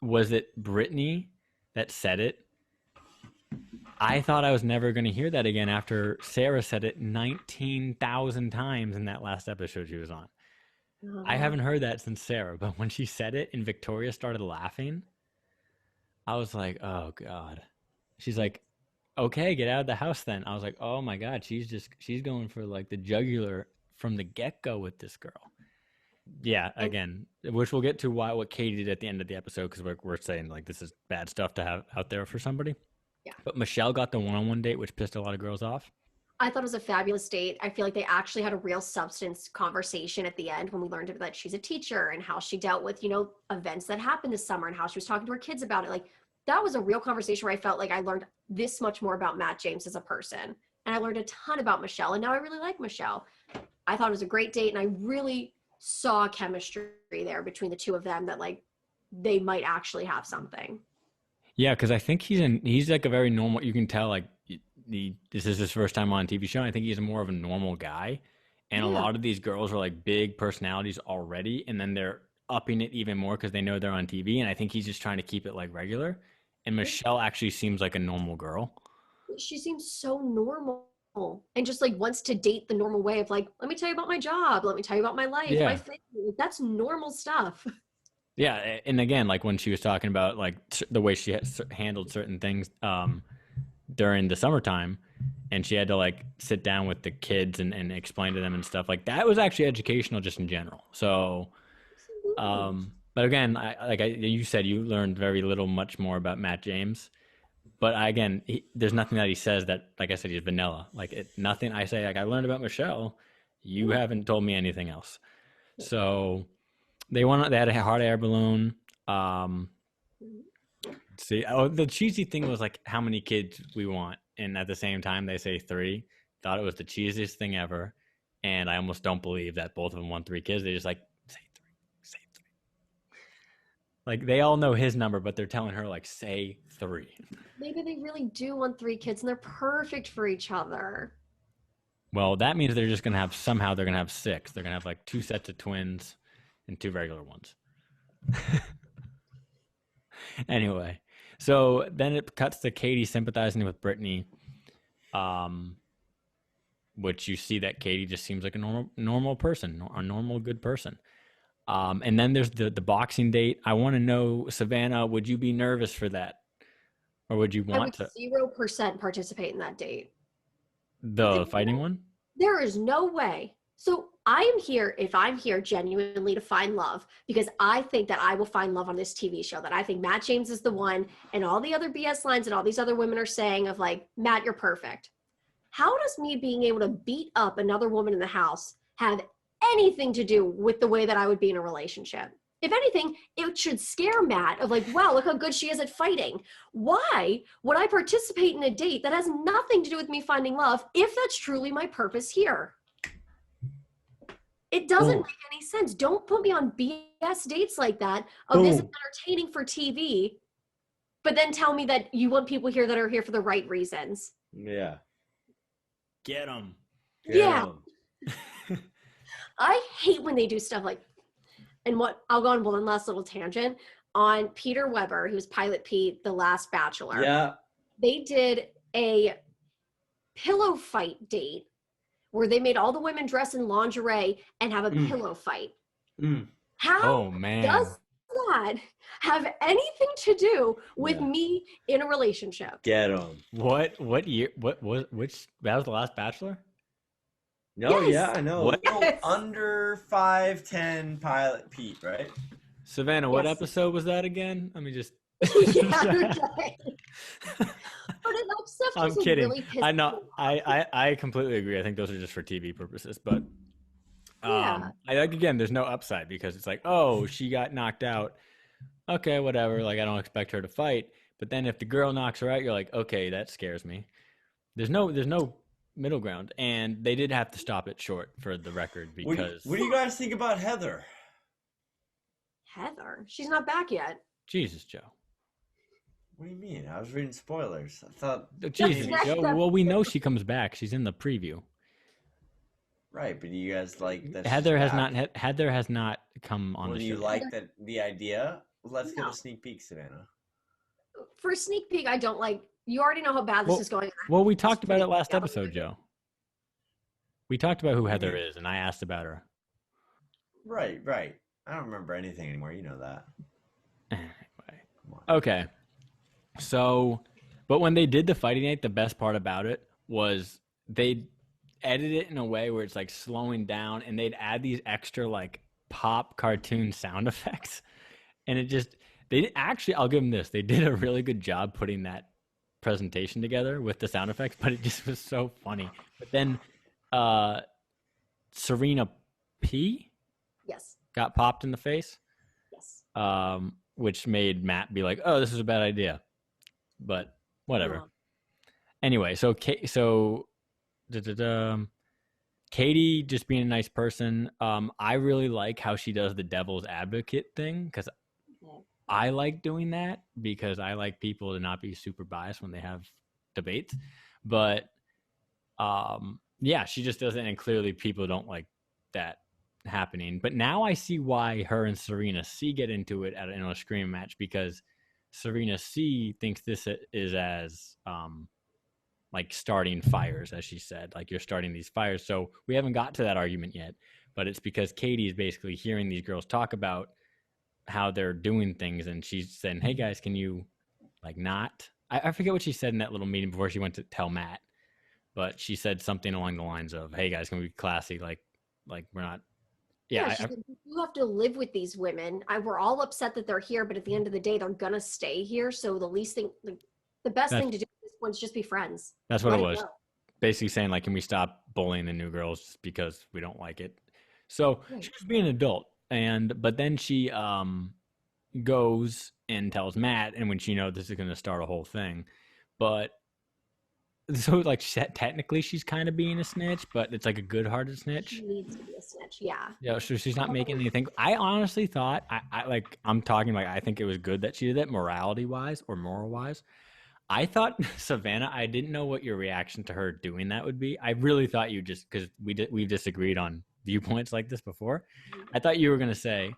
Was it Brittany that said it? I thought I was never going to hear that again after Sarah said it 19,000 times in that last episode she was on. I haven't heard that since Sarah, but when she said it and Victoria started laughing, I was like, oh God. She's like, okay, get out of the house then. I was like, oh my God, she's going for like the jugular from the get-go with this girl. Yeah, again, which we'll get to what Katie did at the end of the episode, because we're saying like this is bad stuff to have out there for somebody. Yeah. But Michelle got the one-on-one date, which pissed a lot of girls off. I thought it was a fabulous date. I feel like they actually had a real substance conversation at the end when we learned that she's a teacher and how she dealt with, events that happened this summer and how she was talking to her kids about it. Like, that was a real conversation where I felt like I learned this much more about Matt James as a person. And I learned a ton about Michelle. And now I really like Michelle. I thought it was a great date. And I really saw chemistry there between the two of them that like they might actually have something. Yeah, because I think he's like a very normal, you can tell like this is his first time on a TV show. I think he's more of a normal guy. And a lot of these girls are like big personalities already. And then they're upping it even more because they know they're on TV. And I think he's just trying to keep it like regular. And Michelle actually seems like a normal girl. She seems so normal and just like wants to date the normal way of like, let me tell you about my job. Let me tell you about my life, my family. That's normal stuff. Yeah. And again, like when she was talking about like the way she handled certain things during the summertime, and she had to like sit down with the kids and explain to them and stuff like that was actually educational just in general. So, but again, you said you learned very little, much more about Matt James. But there's nothing that he says that, like I said, he's vanilla. Like nothing I say, like I learned about Michelle. You haven't told me anything else. So They had a hot air balloon. See, the cheesy thing was like how many kids we want, and at the same time they say 3. Thought it was the cheesiest thing ever, and I almost don't believe that both of them want 3 kids. They just like say 3. Like they all know his number, but they're telling her like say 3. Maybe they really do want 3 kids and they're perfect for each other. Well, that means they're just gonna have 6. They're gonna have like 2 sets of twins and 2 regular ones. Anyway, so then it cuts to Katie sympathizing with Brittany, which you see that Katie just seems like a normal person, a normal good person. And then there's the boxing date. I want to know, Savannah, would you be nervous for that, or would you want to? 0% participate in that date. The fighting one? There is no way. So if I'm here genuinely to find love, because I think that I will find love on this TV show, that I think Matt James is the one, and all the other BS lines and all these other women are saying of like, Matt, you're perfect. How does me being able to beat up another woman in the house have anything to do with the way that I would be in a relationship? If anything, it should scare Matt of like, wow, look how good she is at fighting. Why would I participate in a date that has nothing to do with me finding love if that's truly my purpose here? It doesn't make any sense. Don't put me on BS dates like that. Oh, this is entertaining for TV, but then tell me that you want people here that are here for the right reasons. Yeah. Get them. Yeah. I hate when they do stuff like, and I'll go on one last little tangent on Peter Weber, who's Pilot Pete, The Last Bachelor. Yeah. They did a pillow fight date where they made all the women dress in lingerie and have a pillow fight. How does that have anything to do with me in a relationship? Get them. What year? Which? That was The Last Bachelor? No, Yes. yeah, I know. Yes. No, under 5'10" Pilot Pete, right? Savannah, what Yes. episode was that again? Let me just. Yeah, okay. But enough stuff I'm just kidding. really pisses I know. me off. I completely agree. I think those are just for TV purposes, but Yeah. I like, again, there's no upside because it's like, oh, she got knocked out. Okay, whatever. Like I don't expect her to fight. But then if the girl knocks her out, you're like, okay, that scares me. There's no middle ground, and they did have to stop it short for the record because. What do you guys think about Heather? Heather, she's not back yet. Jesus, Joe. What do you mean? I was reading spoilers. I thought. Jesus, That's Joe. Well, we know she comes back. She's in the preview. Right, but you guys like that? Heather has not come on Well, the you show. like the idea? Let's get No. a sneak peek, Savannah. For a sneak peek, I don't like. You already know how bad this is going. Well, we talked about it last episode, Joe. We talked about who Heather is, and I asked about her. Right. I don't remember anything anymore. You know that. Anyway. Okay. So, but when they did the fighting night, the best part about it was they edited it in a way where it's like slowing down, and they'd add these extra like pop cartoon sound effects. And I'll give them this. They did a really good job putting that presentation together with the sound effects, but it just was so funny. But then Serena P Yes. got popped in the face, Yes. which made Matt be like, oh, this is a bad idea. But whatever. Yeah. Anyway, so Katie just being a nice person. I really like how she does the devil's advocate thing because I like doing that because I like people to not be super biased when they have debates. But yeah, she just doesn't, and clearly people don't like that happening. But now I see why her and Serena C get into it in a scream match, because Serena C thinks this is as like starting fires, as she said, like you're starting these fires. So we haven't got to that argument yet, but it's because Katie is basically hearing these girls talk about how they're doing things, and she's saying, hey guys, can you like not, I forget what she said in that little meeting before she went to tell Matt, but she said something along the lines of, hey guys, can we be classy, like we're not. Yeah, She said, you have to live with these women. We're all upset that they're here, but at the end of the day, they're gonna stay here. So the least thing, the best thing to do at this point is just be friends. That's what Let it was. go. Basically saying, like, can we stop bullying the new girls just because we don't like it? So Right. she was being an adult. but then she goes and tells Matt, and when she knows this is going to start a whole thing, but so like technically she's kind of being a snitch, but it's like a good-hearted snitch. She needs to be a snitch, yeah. Yeah, so she's not making anything. I honestly thought, I'm talking like I think it was good that she did that morality-wise or moral-wise. I thought Savannah, I didn't know what your reaction to her doing that would be. I really thought you just, because we've disagreed on viewpoints like this before. I thought you were gonna say,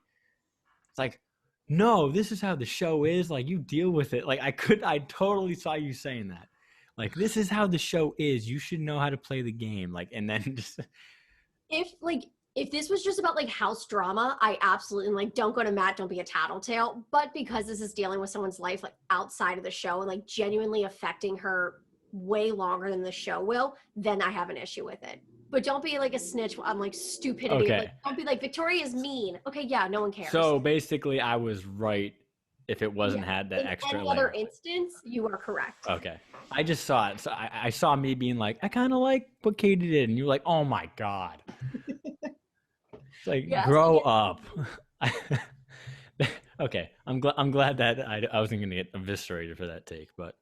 it's like, no, this is how the show is. Like, you deal with it. Like, I totally saw you saying that. Like, this is how the show is. You should know how to play the game. Like, and then just if this was just about like house drama, I absolutely like don't go to Matt, don't be a tattletale. But because this is dealing with someone's life like outside of the show and like genuinely affecting her way longer than the show will, then I have an issue with it. But don't be like a snitch on like stupidity. Okay. Like, don't be like Victoria's mean. Okay, yeah, no one cares. So basically, I was right if it wasn't had that in extra. any other instance, you are correct. Okay. I just saw it. So I saw me being like, I kind of like what Katie did. And you were like, oh my God. It's like, grow up. Okay. I'm glad that I wasn't going to get eviscerated for that take, but,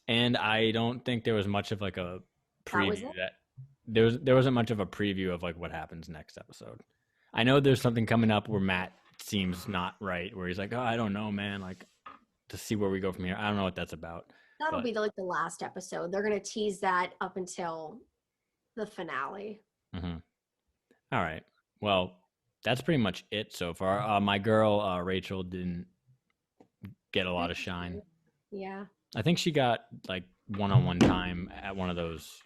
and I don't think there was much of like a preview there wasn't much of a preview of like what happens next episode. I know there's something coming up where Matt seems not right, where he's like, oh, I don't know, man. Like, to see where we go from here. I don't know what that's about. That'll be the last episode. They're going to tease that up until the finale. Mm-hmm. All right. Well, that's pretty much it so far. My girl, Rachel, didn't get a lot of shine. Yeah. I think she got like one-on-one time at one of those,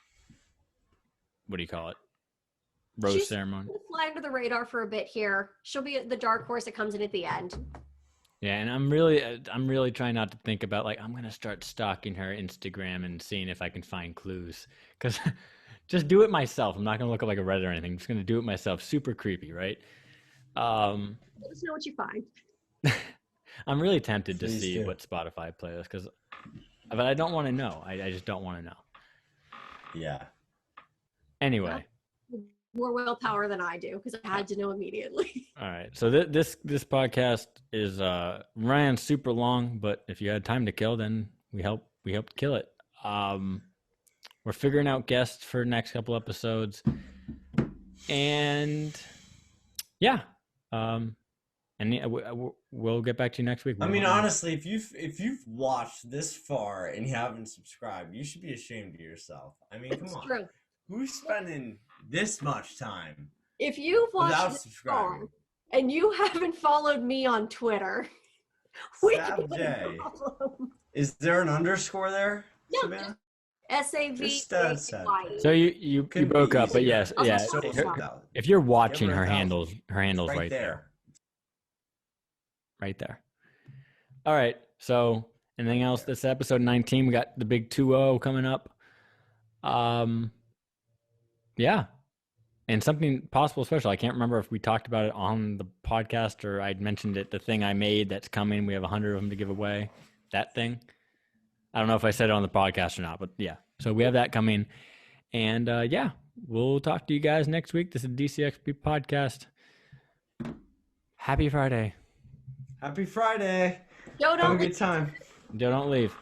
what do you call it? Rose ceremony. She'll fly under the radar for a bit here. She'll be the dark horse that comes in at the end. Yeah, and I'm really trying not to think about like I'm gonna start stalking her Instagram and seeing if I can find clues, because just do it myself. I'm not gonna look up like a Reddit or anything. I'm just gonna do it myself. Super creepy, right? Let us know what you find. I'm really tempted to see what Spotify plays, but I don't want to know. I just don't want to know. Yeah. Anyway. More willpower than I do, because I had to know immediately. All right. So this podcast is ran super long, but if you had time to kill, then we helped kill it. We're figuring out guests for next couple episodes, and yeah, we'll get back to you next week. I mean, honestly, if you've watched this far and you haven't subscribed, you should be ashamed of yourself. I mean, come on. True. Who's spending this much time? If you've watched this far and you haven't followed me on Twitter, is there an underscore there? No, SAV. So you broke up, but yes, yeah. If you're watching, her handles right there. Right there. All right. So anything else? This episode 19. We got the big 2-0 coming up. Yeah. And something possible special. I can't remember if we talked about it on the podcast or I'd mentioned it. The thing I made that's coming. We have 100 of them to give away. That thing. I don't know if I said it on the podcast or not, but yeah. So we have that coming. And yeah, we'll talk to you guys next week. This is DCXP Podcast. Happy Friday. Happy Friday. Have a good time. Don't leave.